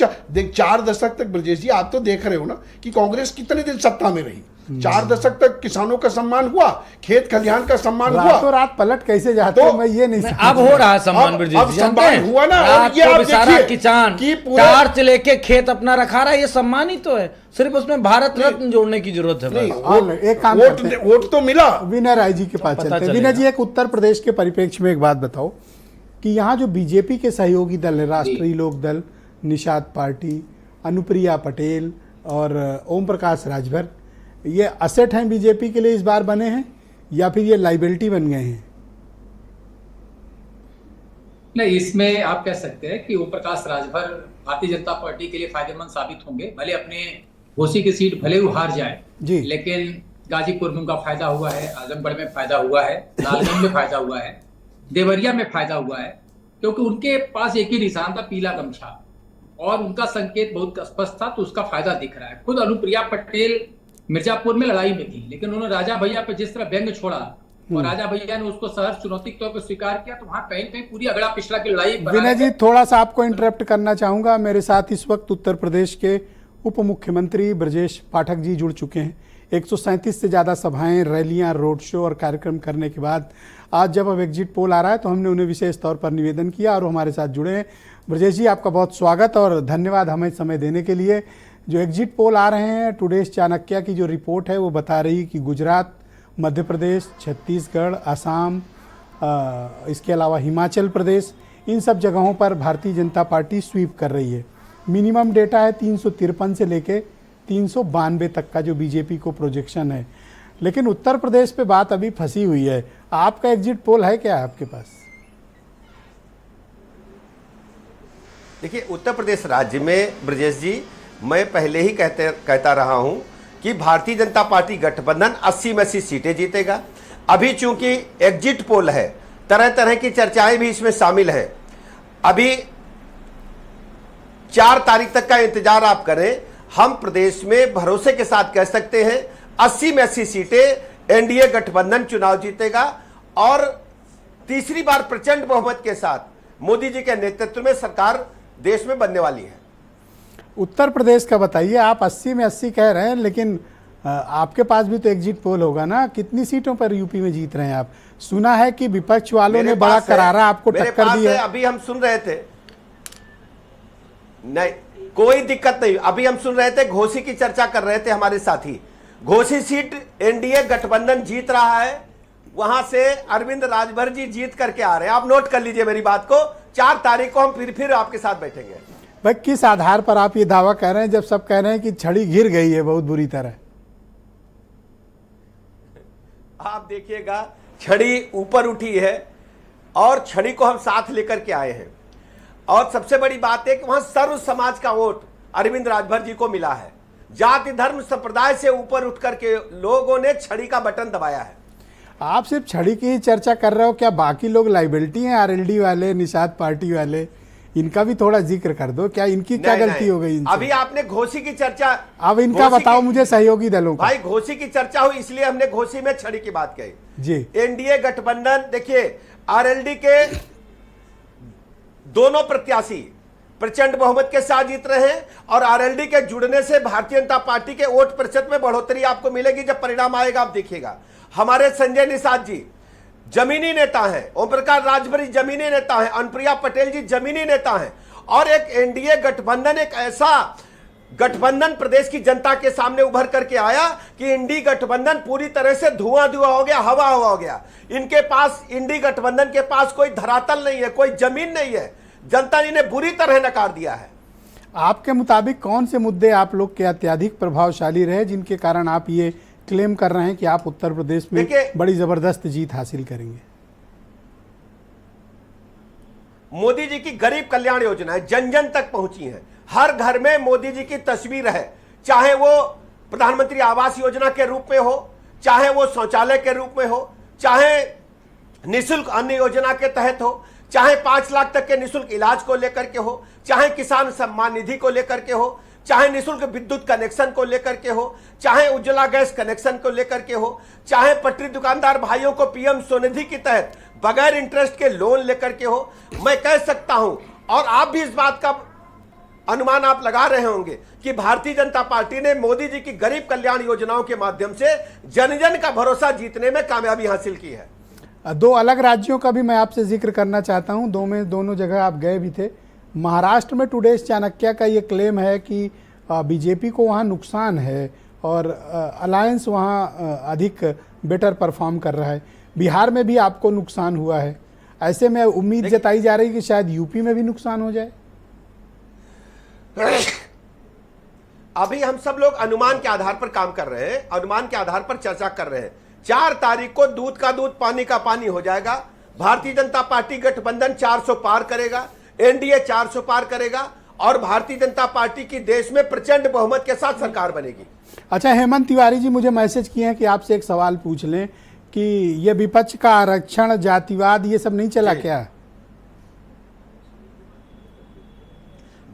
4 दशक तक, ब्रजेश जी आप तो देख रहे हो ना कि कांग्रेस कितने दिन सत्ता में रही। 4 दशक तक किसानों का सम्मान हुआ, खेत खलिहान का सम्मान रातों हुआ। रात पलट कैसे जाते तो- हो मैं ये नहीं समझ अब हो रहा है सम्मान अब ब्रजेश जी, जानते सम्मान हैं? हुआ ना, और रात ये को आप बेचारा देखिए किसान कि पूरे- टार्च लेके खेत अपना रखा रहा है, ये सम्मान ही तो है। सिर्फ उसमें भारत रत्न जोड़ने की जरूरत है नहीं, बस। हाँ, एक काम करते हैं। वोट तो मिला। विनय राय जी के पास पता चलते हैं। चलेगा। विनय जी, एक उत्तर प्रदेश के परिप्रेक्ष्य में एक बात बताओ कि यहाँ जो बीजेपी के सहयोगी दल है, राष्ट्रीय लोक दल, निषाद पार्टी, अनुप्रिया पटेल और ओम प्रकाश राजभर, ये असेट हैं बीजेपी के लिए इस बार बने हैं या फिर ये लाइबिलिटी बन गए हैं? नहीं, इसमें आप कह सकते हैं कि ओम प्रकाश राजभर भारतीय जनता पार्टी के लिए फायदेमंद साबित होंगे। भले अपने घोसी की सीट भले वो हार जाए जी। लेकिन गाजीपुर में उनका फायदा हुआ है, आजमगढ़ में फायदा हुआ है, लालगंज में फायदा हुआ है, देवरिया में फायदा हुआ है, क्योंकि उनके पास एक ही निशान था, पीला गमछा, और उनका संकेत बहुत स्पष्ट था, तो उसका फायदा दिख रहा है। खुद अनुप्रिया पटेल मिर्जापुर में लड़ाई में थी, लेकिन उन्होंने राजा भैया पे जिस तरह व्यंग छोड़ा और राजा भैया ने उसको सहर्ष चुनौती के तौर पर स्वीकार किया, तो वहां कहीं कहीं पूरी अगड़ा पिछड़ा की लड़ाई बना विनय है। जी, थोड़ा सा आपको इंटरप्ट करना चाहूंगा। मेरे साथ इस वक्त उत्तर प्रदेश के उप मुख्यमंत्री ब्रजेश पाठक जी जुड़ चुके हैं। 137 से ज़्यादा सभाएं, रैलियां, रोड शो और कार्यक्रम करने के बाद आज जब अब एग्जिट पोल आ रहा है तो हमने उन्हें विशेष तौर पर निवेदन किया और वो हमारे साथ जुड़े हैं। ब्रजेश जी, आपका बहुत स्वागत और धन्यवाद हमें समय देने के लिए। जो एग्जिट पोल आ रहे हैं, टुडेज चाणक्य की जो रिपोर्ट है वो बता रही कि गुजरात, मध्य प्रदेश, छत्तीसगढ़, असम, इसके अलावा हिमाचल प्रदेश, इन सब जगहों पर भारतीय जनता पार्टी स्वीप कर रही है। मिनिमम डेटा है 353 से लेके 392 तक का जो बीजेपी को प्रोजेक्शन है, लेकिन उत्तर प्रदेश पे बात अभी फंसी हुई है। आपका एग्जिट पोल है क्या आपके पास? देखिए, उत्तर प्रदेश राज्य में ब्रजेश जी, मैं पहले ही कहता रहा हूं कि भारतीय जनता पार्टी गठबंधन 80 में 80 सीटें जीतेगा। अभी चूंकि एग्जिट पोल है, तरह तरह की चर्चाएं भी इसमें शामिल है। अभी 4 तारीख तक का इंतजार आप करें। हम प्रदेश में भरोसे के साथ कह सकते हैं 80 में 80 सीटें एनडीए गठबंधन चुनाव जीतेगा और तीसरी बार प्रचंड बहुमत के साथ मोदी जी के नेतृत्व में सरकार देश में बनने वाली है। उत्तर प्रदेश का बताइए। आप 80 में 80 कह रहे हैं, लेकिन आपके पास भी तो एग्जिट पोल होगा ना। कितनी सीटों पर यूपी में जीत रहे हैं आप? सुना है कि विपक्ष वालों ने बड़ा करारा आपको टक्कर दी है। अभी हम सुन रहे थे, नहीं कोई दिक्कत नहीं। अभी हम सुन रहे थे, घोसी की चर्चा कर रहे थे हमारे साथी। घोसी सीट एनडीए गठबंधन जीत रहा है, वहां से अरविंद राजभर जी जीत करके आ रहे हैं। आप नोट कर लीजिए मेरी बात को। 4 तारीख को हम फिर आपके साथ बैठेंगे। भाई, किस आधार पर आप ये दावा कर रहे हैं जब सब कह रहे हैं कि छड़ी गिर गई है बहुत बुरी तरह? आप देखिएगा, छड़ी ऊपर उठी है और छड़ी को हम साथ लेकर के आए हैं। और सबसे बड़ी बात है कि वहां सर्व समाज का वोट अरविंद राजभर जी को मिला है। जाति धर्म संप्रदाय से ऊपर उठ करके लोगों ने छड़ी का बटन दबाया है। आप सिर्फ छड़ी की ही चर्चा कर रहे हो, क्या बाकी लोग लाइबिलिटी हैं? आरएलडी वाले, निषाद पार्टी वाले, इनका भी थोड़ा जिक्र कर दो। क्या इनकी क्या गलती हो गई इनसे? अभी आपने घोसी की चर्चा, अब इनका बताओ मुझे सहयोगी दलों का। भाई घोसी की चर्चा हुई इसलिए हमने घोसी में छड़ी की बात कही जी। एनडीए गठबंधन, देखिए आरएलडी के दोनों प्रत्याशी प्रचंड बहुमत के साथ जीत रहे हैं और आरएलडी के जुड़ने से भारतीय जनता पार्टी के वोट प्रतिशत में बढ़ोतरी आपको मिलेगी। जब परिणाम आएगा आप देखिएगा। हमारे संजय निषाद जी जमीनी नेता हैं, ओम प्रकाश राजभर जी जमीनी नेता हैं, अनुप्रिया पटेल जी जमीनी नेता हैं और एक एनडीए गठबंधन एक ऐसा गठबंधन प्रदेश की जनता के सामने उभर करके आया कि इंडी गठबंधन पूरी तरह से धुआं हो गया, हवा हो गया। इनके पास, इंडी गठबंधन के पास कोई धरातल नहीं है, कोई जमीन नहीं है। जनता ने इन्हें बुरी तरह नकार दिया है। आपके मुताबिक कौन से मुद्दे आप लोग के अत्यधिक प्रभावशाली रहे जिनके कारण आप ये क्लेम कर रहे हैं कि आप उत्तर प्रदेश में बड़ी जबरदस्त जीत हासिल करेंगे? मोदी जी की गरीब कल्याण योजनाएं जन जन तक पहुंची हैं। हर घर में मोदी जी की तस्वीर है, चाहे वो प्रधानमंत्री आवास योजना के रूप में हो, चाहे वो शौचालय के रूप में हो, चाहे निःशुल्क अन्न योजना के तहत हो, चाहे 5 लाख तक के निःशुल्क इलाज को लेकर के हो, चाहे किसान सम्मान निधि को लेकर के हो, चाहे निःशुल्क विद्युत कनेक्शन को लेकर के हो, चाहे उज्ज्वला गैस कनेक्शन को लेकर के हो, चाहे पटरी दुकानदार भाइयों को पीएम स्वनिधि के तहत बगैर इंटरेस्ट के लोन लेकर के हो। मैं कह सकता हूं, और आप भी इस बात का अनुमान आप लगा रहे होंगे कि भारतीय जनता पार्टी ने मोदी जी की गरीब कल्याण योजनाओं के माध्यम से जन जन का भरोसा जीतने में कामयाबी हासिल की है। दो अलग राज्यों का भी मैं आपसे जिक्र करना चाहता हूं, दोनों जगह आप गए भी थे। महाराष्ट्र में टुडेस चाणक्य का ये क्लेम है कि बीजेपी को वहाँ नुकसान है और अलायंस वहाँ अधिक बेटर परफॉर्म कर रहा है। बिहार में भी आपको नुकसान हुआ है, ऐसे में उम्मीद जताई जा रही है कि शायद यूपी में भी नुकसान हो जाए। अभी हम सब लोग अनुमान के आधार पर काम कर रहे हैं, अनुमान के आधार पर चर्चा कर रहे हैं। 4 तारीख को दूध का दूध पानी का पानी हो जाएगा। भारतीय जनता पार्टी गठबंधन 400 पार करेगा, एनडीए 400 पार करेगा और भारतीय जनता पार्टी की देश में प्रचंड बहुमत के साथ सरकार बनेगी। अच्छा, हेमंत तिवारी जी मुझे मैसेज किए हैं कि आपसे एक सवाल पूछ लें कि ये विपक्ष का आरक्षण, जातिवाद, ये सब नहीं चला क्या?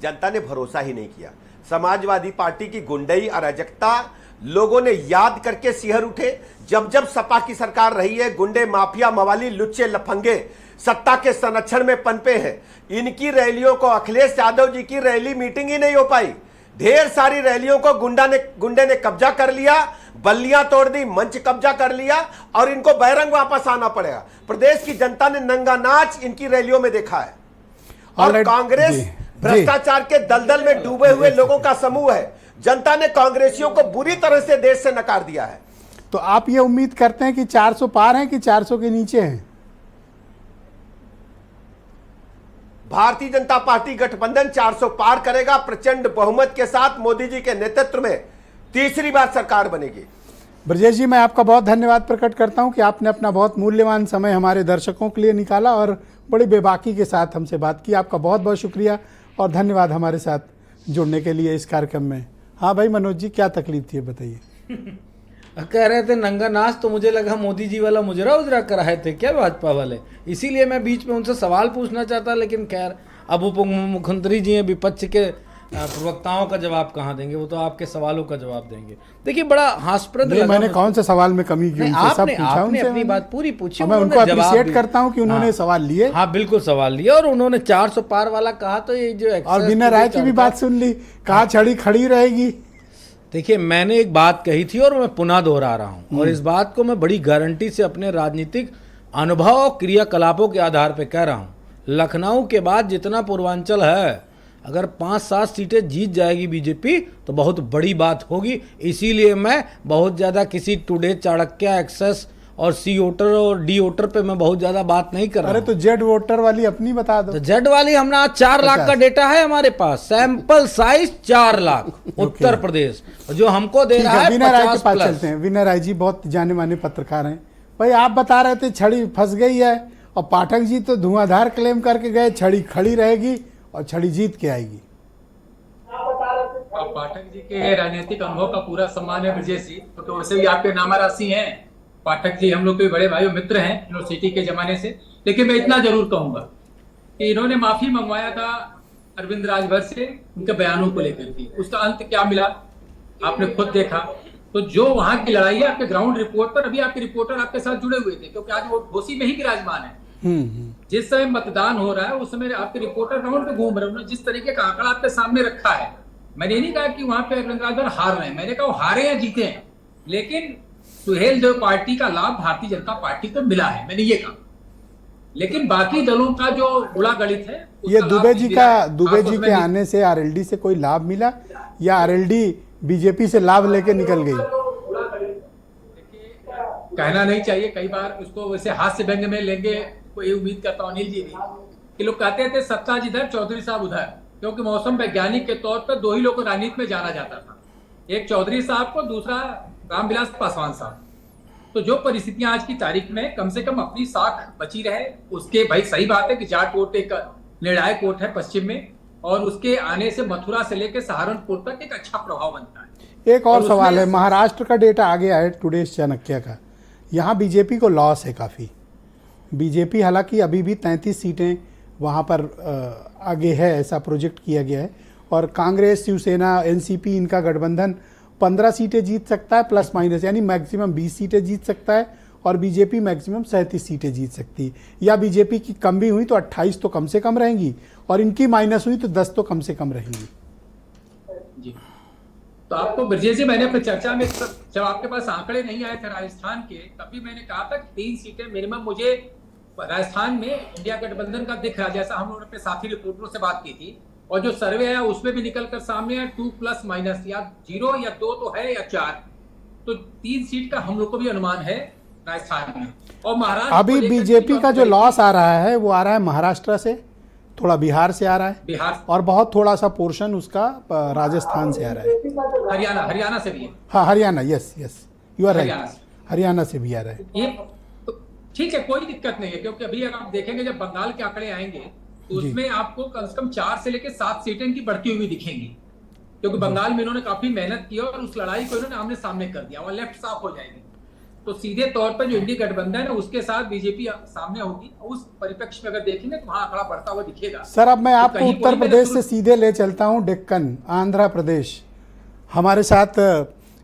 जनता ने भरोसा ही नहीं किया। समाजवादी पार्टी की गुंडई अराजकता लोगों ने याद करके सिहर उठे। जब जब सपा की सरकार रही है, गुंडे, माफिया, मवाली, लुच्चे, लफंगे सत्ता के संरक्षण में पनपे हैं। इनकी रैलियों को, अखिलेश यादव जी की रैली मीटिंग ही नहीं हो पाई। ढेर सारी रैलियों को गुंडे ने कब्जा कर लिया, बल्लियां तोड़ दी, मंच कब्जा कर लिया और इनको बैरंग वापस आना पड़ेगा। प्रदेश की जनता ने नंगा नाच इनकी रैलियों में देखा है। और कांग्रेस भ्रष्टाचार के दलदल में डूबे हुए लोगों का समूह है। जनता ने कांग्रेसियों को बुरी तरह से देश से नकार दिया है। तो आप ये उम्मीद करते हैं कि 400 पार हैं कि 400 के नीचे हैं? भारतीय जनता पार्टी गठबंधन 400 पार करेगा। प्रचंड बहुमत के साथ मोदी जी के नेतृत्व में तीसरी बार सरकार बनेगी। ब्रजेश जी, मैं आपका बहुत धन्यवाद प्रकट करता हूं कि आपने अपना बहुत मूल्यवान समय हमारे दर्शकों के लिए निकाला और बड़ी बेबाकी के साथ हमसे बात की। आपका बहुत बहुत शुक्रिया और धन्यवाद हमारे साथ जुड़ने के लिए इस कार्यक्रम में। हाँ भाई मनोज जी, क्या तकलीफ थी बताइए? कह रहे थे नंगा नाच, तो मुझे लगा मोदी जी वाला मुजरा उजरा कराए थे क्या भाजपा वाले, इसीलिए मैं बीच में उनसे सवाल पूछना चाहता, लेकिन खैर अब उप मुख्यमंत्री जी हैं, विपक्ष के प्रवक्ताओं का जवाब कहाँ देंगे, वो तो आपके सवालों का जवाब देंगे। देखिए बड़ा हास्यप्रद लगा। मैंने कौन से सवाल में कमी की? आपने अपनी बात पूरी पूछी, मैं उनको अप्रिशिएट करता हूं कि उन्होंने सवाल लिए। हाँ बिल्कुल सवाल लिए और उन्होंने 400 पार वाला कहा, तो ये जो और बिना राय की भी बात सुन ली, कहा छड़ी खड़ी रहेगी। देखिए मैंने एक बात कही थी और मैं पुनः दोहरा रहा हूं, और इस बात को मैं बड़ी गारंटी से अपने राजनीतिक अनुभव और क्रियाकलापों के आधार पर कह रहा हूं। लखनऊ के बाद जितना पूर्वांचल है, अगर 5-7 सीटें जीत जाएगी बीजेपी तो बहुत बड़ी बात होगी। इसीलिए मैं बहुत ज़्यादा किसी टुडे चाणक्य एक्सेस और सी वोटर और डी वोटर पे मैं बहुत ज़्यादा बात नहीं कर रहा। अरे तो जेड वोटर वाली अपनी बता दो। तो जेड वाली हमारा 4 लाख का डेटा है हमारे पास, सैंपल साइज 4 लाख उत्तर प्रदेश जो हमको दे रहा है। विनय राय के पास चलते हैं। विनय राय जी बहुत जाने माने पत्रकार हैं। भाई आप बता रहे थे छड़ी फंस गई है और पाठक जी तो धुआंधार क्लेम करके गए छड़ी खड़ी रहेगी और छड़ी जीत के आएगी। पाठक जी के राजनीतिक अनुभव का पूरा सम्मान है ब्रजेश जी, तो वैसे भी आपके नामा राशि हैं। पाठक जी हम लोग के बड़े भाई मित्र हैं यूनिवर्सिटी के जमाने से। लेकिन मैं इतना जरूर कहूंगा कि इन्होंने माफी मंगवाया था अरविंद राजभर से उनके बयानों को लेकर के, उसका अंत क्या मिला आपने खुद देखा। तो जो वहां की लड़ाई है आपके ग्राउंड रिपोर्ट पर, अभी आपके रिपोर्टर आपके साथ जुड़े हुए थे क्योंकि आज वो घोसी में ही विराजमान है। जिस समय मतदान हो रहा है उस समय आपके रिपोर्टर ग्राउंड पे घूम रहे हैं। उन्होंने जिस तरीके का आंकड़ा आपके सामने रखा है, मैंने नहीं कहा कि वहां पे अरविंद राजभर हार रहे हैं, मैंने कहा हारे या जीते हैं, लेकिन सुहेल देव पार्टी का लाभ भारतीय जनता पार्टी को मिला है, मैंने ये कहा। लेकिन बाकी दलों का जो गुड़ा गणित है, ये दुबे जी के आने से आरएलडी से कोई लाभ मिला या आरएलडी बीजेपी से लाभ लेके निकल गई? कहना नहीं चाहिए, कई बार उसको वैसे हास्य व्यंग में लेंगे, कोई उम्मीद करता हूं अनिल जी भी कि लोग कहते थे सत्ता जिधर चौधरी साहब उधर, क्योंकि मौसम वैज्ञानिक के तौर पर 2 ही लोग को राजनीति में जाना जाता था, एक चौधरी साहब को, दूसरा रामविलास पासवान साहब। तो जो परिस्थितियां आज की तारीख में कम से कम अपनी साख बची रहे उसके, भाई सही बात है कि जाट वोट एक निर्णायक वोट है पश्चिम में, और उसके आने से मथुरा से लेकर सहारनपुर तक एक अच्छा प्रभाव बनता है। एक और सवाल है, महाराष्ट्र का डेटा आ गया है टुडेस चाणक्य का, यहाँ बीजेपी को लॉस है काफ़ी। बीजेपी हालांकि अभी भी 33 सीटें वहाँ पर आगे है, ऐसा प्रोजेक्ट किया गया है। और कांग्रेस, शिवसेना, एनसीपी, इनका गठबंधन 15 सीटें जीत सकता है प्लस माइनस, यानी मैक्सिमम 20 सीटें जीत सकता है। और बीजेपी मैक्सिमम 37 सीटें जीत सकती है, या बीजेपी की कम भी हुई तो 28 तो कम से कम रहेंगी, और इनकी माइनस हुई तो 10 तो कम से कम रहेंगी। जी, तो आपको ब्रजेश जी, मैंने अपनी चर्चा में जब आपके पास आंकड़े नहीं आए थे राजस्थान के, तभी मैंने कहा था कि 3 सीटें मिनिमम मुझे राजस्थान में इंडिया गठबंधन का दिख रहा है, जैसा हम लोगों ने अपने साथी रिपोर्टरों से बात की थी। और जो सर्वे है उसमें भी निकल कर सामने है 2 प्लस माइनस, या 0 या 2 तो है, या 4, तो 3 सीट का हम लोग को भी अनुमान है राजस्थान में। और महाराष्ट्र अभी बीजेपी का जो लॉस आ रहा है वो आ रहा है महाराष्ट्र से, थोड़ा बिहार से आ रहा है, बिहार और बहुत थोड़ा सा पोर्शन उसका राजस्थान से आ रहा है। हरियाणा से भी है। हाँ, Haryana, yes you are right, Haryana से। हरियाणा से भी आ रहा है। ये तो ठीक है, कोई दिक्कत नहीं है, क्योंकि अभी अगर आप देखेंगे जब बंगाल के आंकड़े आएंगे तो उसमें आपको कम से कम 4 से लेकर 7 सीटें की बढ़ती हुई दिखेंगी, क्योंकि बंगाल में इन्होंने काफी मेहनत की और उस लड़ाई को इन्होंने आमने सामने कर दिया, और लेफ्ट साफ हो जाएगी। तो सीधे तौर पर जो इंडिया गठबंधन है उसके साथ बीजेपी सामने होगी, उस परिप्रेक्ष्य में अगर देखेंगे तो वहां आंकड़ा बढ़ता हुआ दिखेगा। सर, अब मैं तो आपको कहीं उत्तर कोई प्रदेश मेरा से सीधे ले चलता हूं, डेक्कन, आंध्र प्रदेश। हमारे साथ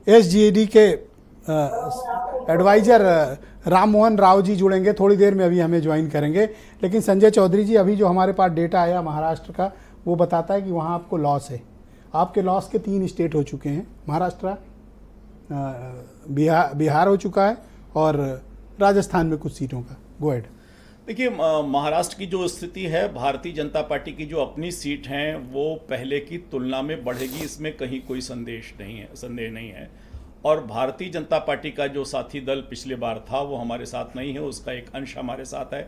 एसजीएडी के एडवाइजर राम मोहन राव जी जुड़ेंगे थोड़ी देर में, अभी हमें ज्वाइन करेंगे। लेकिन संजय चौधरी जी, अभी जो हमारे पास डेटा आया महाराष्ट्र का, वो बताता है कि वहाँ आपको लॉस है। आपके लॉस के 3 स्टेट हो चुके हैं, महाराष्ट्र, बिहार हो चुका है, और राजस्थान में कुछ सीटों का। गो हेड। देखिए, महाराष्ट्र की जो स्थिति है, भारतीय जनता पार्टी की जो अपनी सीट हैं वो पहले की तुलना में बढ़ेगी, इसमें कहीं कोई संदेह नहीं है। और भारतीय जनता पार्टी का जो साथी दल पिछले बार था वो हमारे साथ नहीं है, उसका एक अंश हमारे साथ है,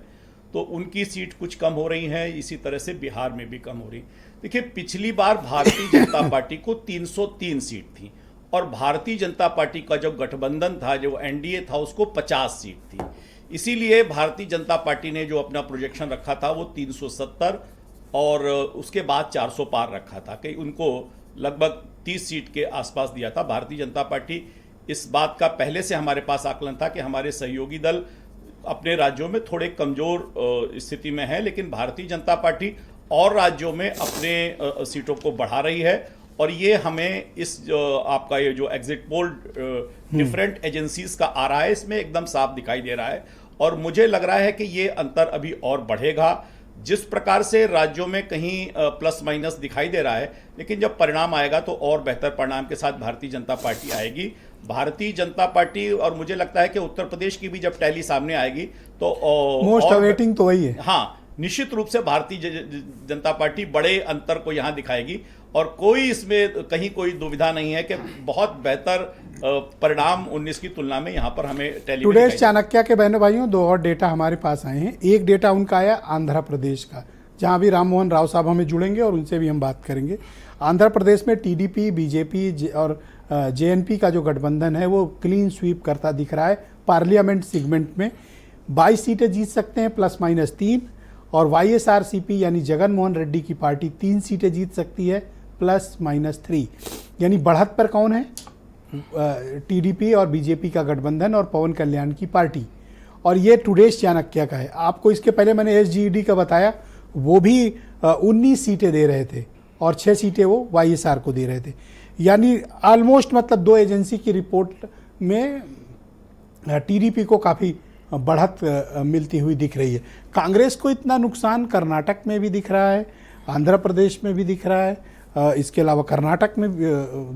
तो उनकी सीट कुछ कम हो रही है। इसी तरह से बिहार में भी कम हो रही। देखिए, पिछली बार भारतीय जनता पार्टी को 303 सीट थी, और भारतीय जनता पार्टी का जो गठबंधन था, जो एनडीए था, उसको 50 सीट थी। इसीलिए भारतीय जनता पार्टी ने जो अपना प्रोजेक्शन रखा था वो 370 और उसके बाद 400 पार रखा था, कि उनको लगभग 30 सीट के आसपास दिया था। भारतीय जनता पार्टी, इस बात का पहले से हमारे पास आकलन था कि हमारे सहयोगी दल अपने राज्यों में थोड़े कमजोर स्थिति में है, लेकिन भारतीय जनता पार्टी और राज्यों में अपने सीटों को बढ़ा रही है। और ये हमें इस आपका ये जो एग्जिट पोल डिफरेंट एजेंसीज का आ रहा है, इसमें एकदम साफ दिखाई दे रहा है। और मुझे लग रहा है कि ये अंतर अभी और बढ़ेगा। जिस प्रकार से राज्यों में कहीं प्लस माइनस दिखाई दे रहा है, लेकिन जब परिणाम आएगा तो और बेहतर परिणाम के साथ भारतीय जनता पार्टी आएगी। भारतीय जनता पार्टी, और मुझे लगता है कि उत्तर प्रदेश की भी जब टैली सामने आएगी तो मोस्ट अवेटिंग तो वही है। हाँ, निश्चित रूप से भारतीय जनता पार्टी बड़े अंतर को यहाँ दिखाएगी, और कोई इसमें कहीं कोई दुविधा नहीं है कि बहुत बेहतर परिणाम 19 की तुलना में यहाँ पर हमें टैली। टुडेज चाणक्य के बहनों भाइयों, 2 और डेटा हमारे पास आए हैं। एक डेटा उनका आया आंध्र प्रदेश का, जहाँ भी राम मोहन राव साहब हमें जुड़ेंगे और उनसे भी हम बात करेंगे। आंध्र प्रदेश में टीडीपी, बीजेपी और जेएनपी का जो गठबंधन है वो क्लीन स्वीप करता दिख रहा है। पार्लियामेंट सेगमेंट में 22 सीटें जीत सकते हैं प्लस माइनस 3, और वाईएसआरसीपी यानी जगन मोहन रेड्डी की पार्टी 3 सीटें जीत सकती है प्लस माइनस 3। यानी बढ़त पर कौन है? टीडीपी और बीजेपी का गठबंधन और पवन कल्याण की पार्टी। और ये टुडेज चाणक्य का है। आपको इसके पहले मैंने एसजीईडी का बताया, वो भी 19 सीटें दे रहे थे और 6 सीटें वो वाईएसआर को दे रहे थे। यानी ऑलमोस्ट मतलब 2 एजेंसी की रिपोर्ट में टीडीपी को काफ़ी बढ़त मिलती हुई दिख रही है। कांग्रेस को इतना नुकसान कर्नाटक में भी दिख रहा है, आंध्र प्रदेश में भी दिख रहा है, इसके अलावा कर्नाटक में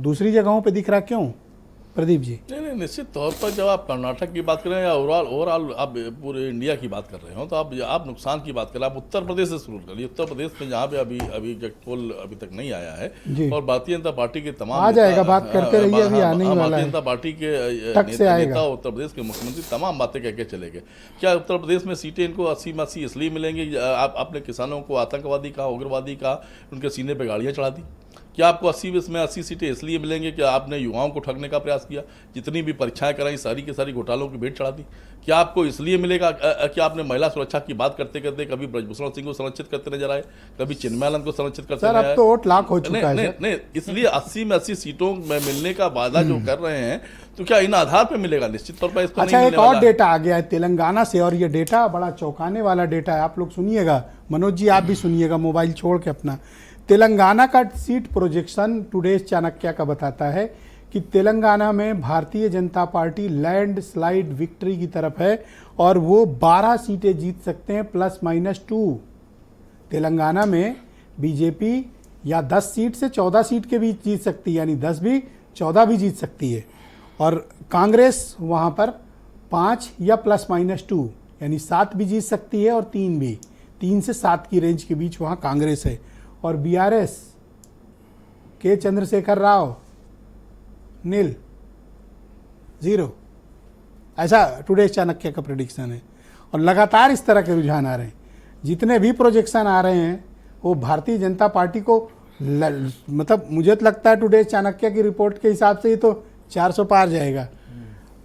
दूसरी जगहों पे दिख रहा। क्यों प्रदीप जी? नहीं, निश्चित तौर पर जब आप कर्नाटक की बात कर रहे हैं या ओवरऑल आप पूरे इंडिया की बात कर रहे हो, तो आप नुकसान की बात कर रहे हैं। आप उत्तर प्रदेश से शुरू करिए। उत्तर प्रदेश में जहाँ पे अभी एग्जिट पोल अभी तक नहीं आया है, और भारतीय जनता पार्टी के तमाम आ जाएगा, बात करते रहिए, अभी आने ही वाला है। भारतीय जनता पार्टी के नेता उत्तर प्रदेश के मुख्यमंत्री तमाम बातें कह के चले गए। क्या उत्तर प्रदेश में सीटें इनको 80 इसलिए मिलेंगी? आपने किसानों को आतंकवादी कहा, उग्रवादी कहा, उनके सीने पर गाड़ियाँ चढ़ा दी। क्या आपको 80 में 80 सीटें इसलिए मिलेंगे कि आपने युवाओं को ठगने का प्रयास किया, जितनी भी परीक्षाएं कराई सारी की सारी घोटालों की भेंट चढ़ा दी? क्या आपको इसलिए मिलेगा कि आपने महिला सुरक्षा की बात करते करते कभी ब्रजभूषण सिंह को संरक्षित करते नजर आए, कभी चिन्मयानंद को संरक्षित करते सर नजर अब तो वोट लाख हो चुका है नहीं, सर। नहीं, इसलिए 80 में 80 सीटों में मिलने का वादा जो कर रहे हैं, तो क्या इन आधार पर मिलेगा? निश्चित तौर पर इसको अच्छा, नहीं एक मिलने और वाला है। डेटा आ गया है तेलंगाना से, और ये डेटा बड़ा चौंकाने वाला डेटा है। आप लोग सुनिएगा, मनोज जी आप भी सुनिएगा, मोबाइल छोड़ के अपना। तेलंगाना का सीट प्रोजेक्शन टुडे चाणक्य का बताता है कि तेलंगाना में Bharatiya Janata party land slide victory की तरफ है और वो 12 सीटें जीत सकते हैं +-2। तेलंगाना में बीजेपी या 10 सीट से 14 सीट के बीच जीत सकती है, यानी 10 भी 14 भी जीत सकती है। और कांग्रेस वहाँ पर 5 या +-2 यानी 7 भी जीत सकती है और 3 भी, 3 से 7 की रेंज के बीच वहाँ कांग्रेस है। और बीआरएस के चंद्रशेखर राव 0, ऐसा टुडे चाणक्य का प्रेडिक्शन है। और लगातार इस तरह के रुझान आ रहे हैं। जितने भी प्रोजेक्शन आ रहे हैं वो भारतीय जनता पार्टी को मतलब मुझे तो लगता है टुडे चाणक्य की रिपोर्ट के हिसाब से ही तो 400 पार जाएगा।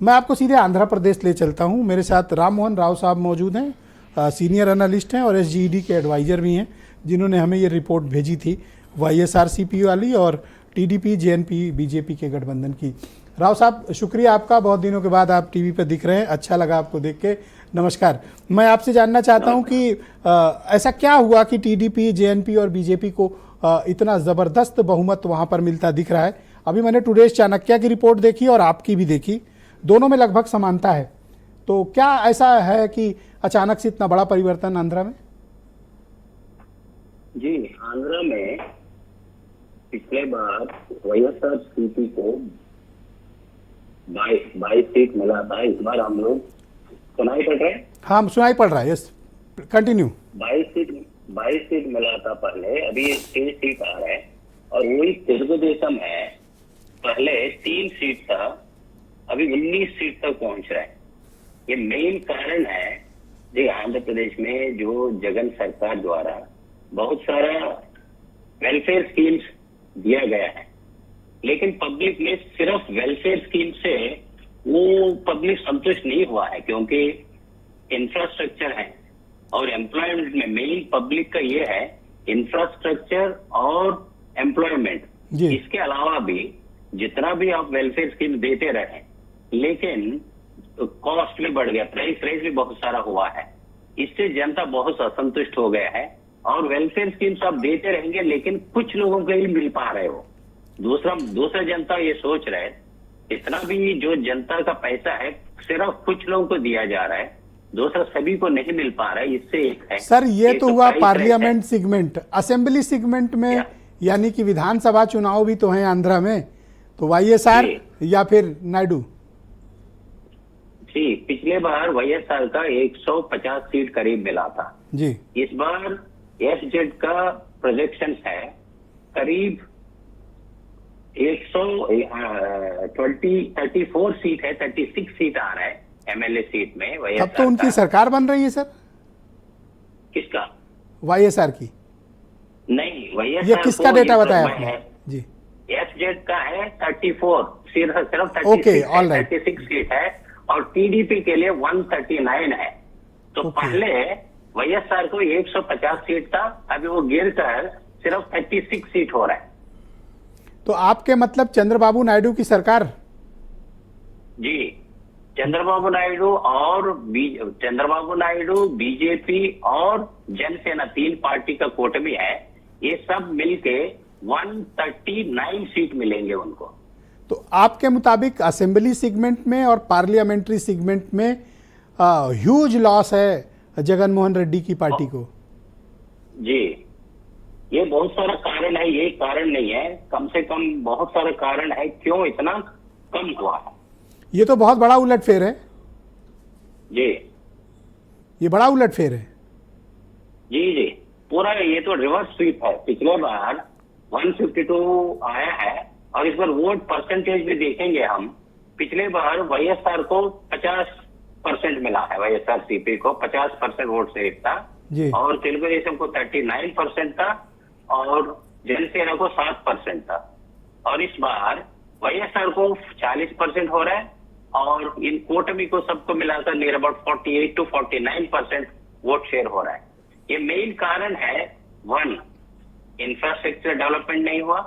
मैं आपको सीधे आंध्र प्रदेश ले चलता हूं। मेरे साथ राम मोहन राव साहब मौजूद हैं, सीनियर एनालिस्ट हैं और एसजीईडी के एडवाइज़र भी हैं, जिन्होंने हमें ये रिपोर्ट भेजी थी वाईएसआरसीपी वाली और टीडीपी जेएनपी बीजेपी के गठबंधन की। राव साहब शुक्रिया आपका, बहुत दिनों के बाद आप टीवी पर दिख रहे हैं, अच्छा लगा आपको देख के। नमस्कार। मैं आपसे जानना चाहता हूं कि ऐसा क्या हुआ कि टीडीपी जेएनपी और बीजेपी को इतना ज़बरदस्त बहुमत वहाँ पर मिलता दिख रहा है? अभी मैंने टुडे चाणक्य की रिपोर्ट देखी और आपकी भी देखी, दोनों में लगभग समानता है। तो क्या ऐसा है कि अचानक से इतना बड़ा परिवर्तन आंध्र में? जी, आंध्र में पिछले बार वाईएसआरसीपी को 22 सीट मिला था। इस बार हम लोग सुनाई पड़ रहे हैं? हाँ सुनाई पड़ रहा है, यस कंटिन्यू। 22 सीट मिला था पहले, अभी 6 सीट आ रहा है। और वही तेलुगुदेशम है, पहले 3 सीट था, अभी 19 सीट तक पहुंच रहा है। ये मेन कारण है जी, आंध्र प्रदेश में जो जगन सरकार द्वारा बहुत सारा वेलफेयर स्कीम्स दिया गया है, लेकिन पब्लिक में सिर्फ वेलफेयर स्कीम से वो पब्लिक संतुष्ट नहीं हुआ है, क्योंकि इंफ्रास्ट्रक्चर है और एम्प्लॉयमेंट में मेन पब्लिक का ये है इंफ्रास्ट्रक्चर और एम्प्लॉयमेंट। इसके अलावा भी जितना भी आप वेलफेयर स्कीम देते रहे, लेकिन कॉस्ट भी बढ़ गया, प्राइस भी बहुत सारा हुआ है, इससे जनता बहुत असंतुष्ट हो गया है। और वेलफेयर स्कीम्स आप देते रहेंगे लेकिन कुछ लोगों को ही मिल पा रहे हो, दूसरा जनता ये सोच रहे इतना भी जो जनता का पैसा है सिर्फ कुछ लोगों को दिया जा रहा है, दूसरा सभी को नहीं मिल पा रहा है। इससे एक है सर, ये तो हुआ पार्लियामेंट सेगमेंट। असेंबली सेगमेंट में यानी कि विधानसभा चुनाव भी तो है आंध्र में, तो वाईएसआर या फिर नायडू? जी, पिछले बार वाईएसआर का 150 सीट करीब मिला था जी। इस बार एसजेड का प्रोजेक्शन है करीब 34 सीट है, 36 सीट आ रहा है एमएलए सीट में वाईएसआर। तब तो उनकी सरकार बन रही है सर। किसका? वाईएसआर की नहीं, वाईएसआर ये किसका डेटा बताया आपने? जी, एसजेड का है 34, सिर्फ 36 सीट है और टीडीपी के लिए 139 है। तो पहले वाईएसआर को 150 सीट था, अभी वो गिर कर सिर्फ 36 सीट हो रहा है। तो आपके मतलब चंद्रबाबू नायडू की सरकार? जी, चंद्रबाबू नायडू बीजेपी और जनसेना 3 पार्टी का कूटमी है, ये सब मिलके 139 सीट मिलेंगे उनको। तो आपके मुताबिक असेंबली सेगमेंट में और पार्लियामेंट्री सेगमेंट में ह्यूज लॉस है जगन मोहन रेड्डी की पार्टी को? जी, ये बहुत सारा कारण है, ये कारण नहीं है, कम से कम बहुत सारे कारण है क्यों इतना कम हुआ है। ये तो बहुत बड़ा उलटफेर है जी, ये बड़ा उलटफेर है। जी, पूरा ये तो रिवर्स स्वीप है। पिछले बार 152 आया है और इस बार वोट परसेंटेज भी देखेंगे हम, पिछले बार वाईएसआर को 50% मिला है, वाईएसआरसीपी को 50% वोट से था और तेलुगुदेशम को 39% था और जनसेना को 7% था, और इस बार वाईएसआर को 40% हो रहा है, और इन कूटमी को सबको मिलाकर near about 48 to 49% vote share हो रहा है। ये मेन कारण है, 1, इंफ्रास्ट्रक्चर डेवलपमेंट नहीं हुआ,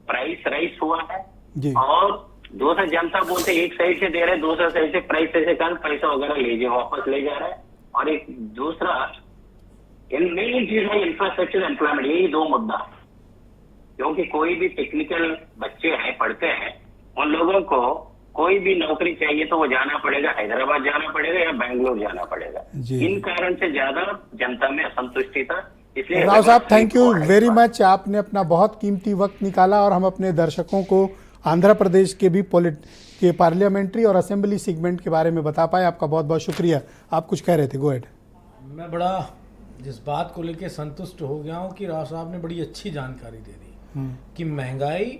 प्राइस राइस हुआ है, जी। और दूसरा जनता बोलते एक साइड से दे रहे हैं, दूसरा साइड से प्राइस ऐसे कारण पैसा वगैरह लीजिए वापस ले जा रहा है। और एक दूसरा मेन चीज है इंफ्रास्ट्रक्चर, एम्प्लॉयमेंट, यही 2 मुद्दा। क्योंकि कोई भी टेक्निकल बच्चे हैं, पढ़ते हैं, उन लोगों को कोई भी नौकरी चाहिए तो वो जाना पड़ेगा, हैदराबाद जाना पड़ेगा या बेंगलोर जाना पड़ेगा। जी। इन कारण से ज्यादा जनता में असंतुष्टि था, इसलिए राव साहब थैंक यू वेरी मच, आपने अपना बहुत कीमती वक्त निकाला और हम अपने दर्शकों को आंध्र प्रदेश के भी के पार्लियामेंट्री और असेंबली सेगमेंट के बारे में बता पाए। आपका बहुत बहुत शुक्रिया। आप कुछ कह रहे थे, गो अहेड। मैं बड़ा जिस बात को लेके संतुष्ट हो गया हूँ कि राव साहब ने बड़ी अच्छी जानकारी दे दी कि महंगाई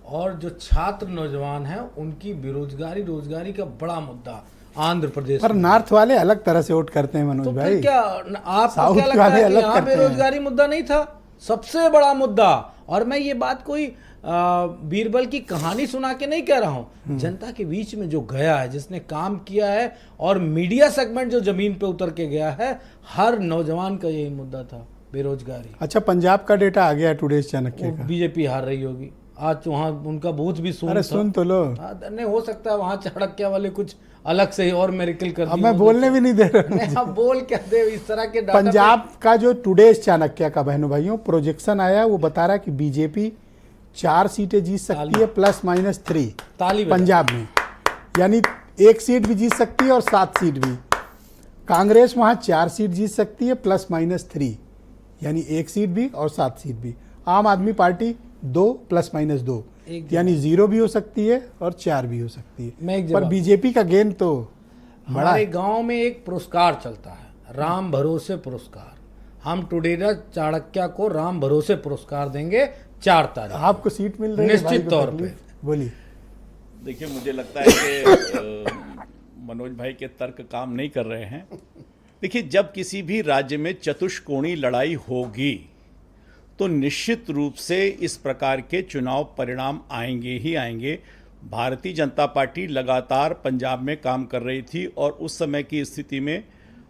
और जो छात्र नौजवान हैं उनकी बेरोजगारी, रोजगारी का बड़ा मुद्दा आंध्र प्रदेश पर नॉर्थ वाले अलग तरह से वोट करते हैं मनोज तो भाई। फिर क्या आपको साउथ क्या लगता वाले है कि अलग यहाँ करते हैं। बेरोजगारी मुद्दा नहीं था? सबसे बड़ा मुद्दा। और मैं ये बात कोई बीरबल की कहानी सुना के नहीं कह रहा हूँ, जनता के बीच में जो गया है, जिसने काम किया है, और मीडिया सेगमेंट जो जमीन पे उतर के गया है, हर नौजवान का यही मुद्दा था, बेरोजगारी। अच्छा, पंजाब का डेटा आ गया टुडेज चाणक्य का। बीजेपी हार रही होगी आज, वहाँ उनका बूथ भी अरे सुन तो लो। नहीं हो सकता है वहाँ चाणक्य वाले कुछ अलग से और मेरिकल कर अब मैं बोलने भी नहीं दे रहा अब बोल क्या दे इस तरह के डाटा पंजाब का जो टुडेज चाणक्य का बहनों भाइयों प्रोजेक्शन आया, वो बता रहा है कि बीजेपी 4 सीटें जीत सकती है +-3 ताली पंजाब में, यानी 1 सीट भी जीत सकती है और 7 सीट भी। कांग्रेस वहां 4 सीट जीत सकती है +-3, यानी 1 सीट भी और 7 सीट भी। आम आदमी पार्टी 2 +-2, यानी 0 भी हो सकती है और 4 भी हो सकती है। पर बीजेपी का गेन तो बड़ा हमारे है। गांव में एक पुरस्कार चलता है, राम भरोसे पुरस्कार। हम टुडेजा चाणक्य को राम भरोसे पुरस्कार देंगे 4 तारीख। आपको सीट मिल रही है निश्चित तौर पे। बोलिए। देखिए, मुझे लगता है कि मनोज भाई के तर्क काम नहीं कर रहे हैं। देखिए, जब किसी भी राज्य में चतुष्कोणीय लड़ाई होगी तो निश्चित रूप से इस प्रकार के चुनाव परिणाम आएंगे ही आएंगे। भारतीय जनता पार्टी लगातार पंजाब में काम कर रही थी और उस समय की स्थिति में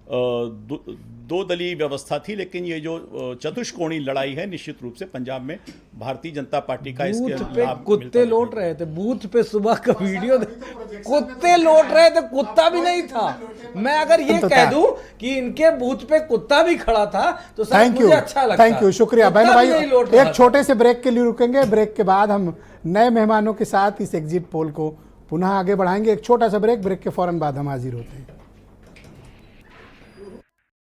2 दलीय व्यवस्था थी, लेकिन ये जो चतुष्कोणीय लड़ाई है, निश्चित रूप से पंजाब में भारतीय जनता पार्टी का इसके बूथ पे लाभ कुत्ते लौट रहे थे। बूथ पे सुबह का वीडियो कुत्ते लौट रहे थे, कुत्ता भी नहीं था। मैं अगर ये कह दूं कि इनके बूथ पे कुत्ता भी खड़ा था तो शायद मुझे अच्छा लगता। थैंक यू, शुक्रिया बहन भाई। एक छोटे से ब्रेक के लिए रुकेंगे, ब्रेक के बाद हम नए मेहमानों के साथ इस एग्जिट पोल को पुनः आगे बढ़ाएंगे। एक छोटा सा ब्रेक के फौरन बाद हम हाजिर होते हैं।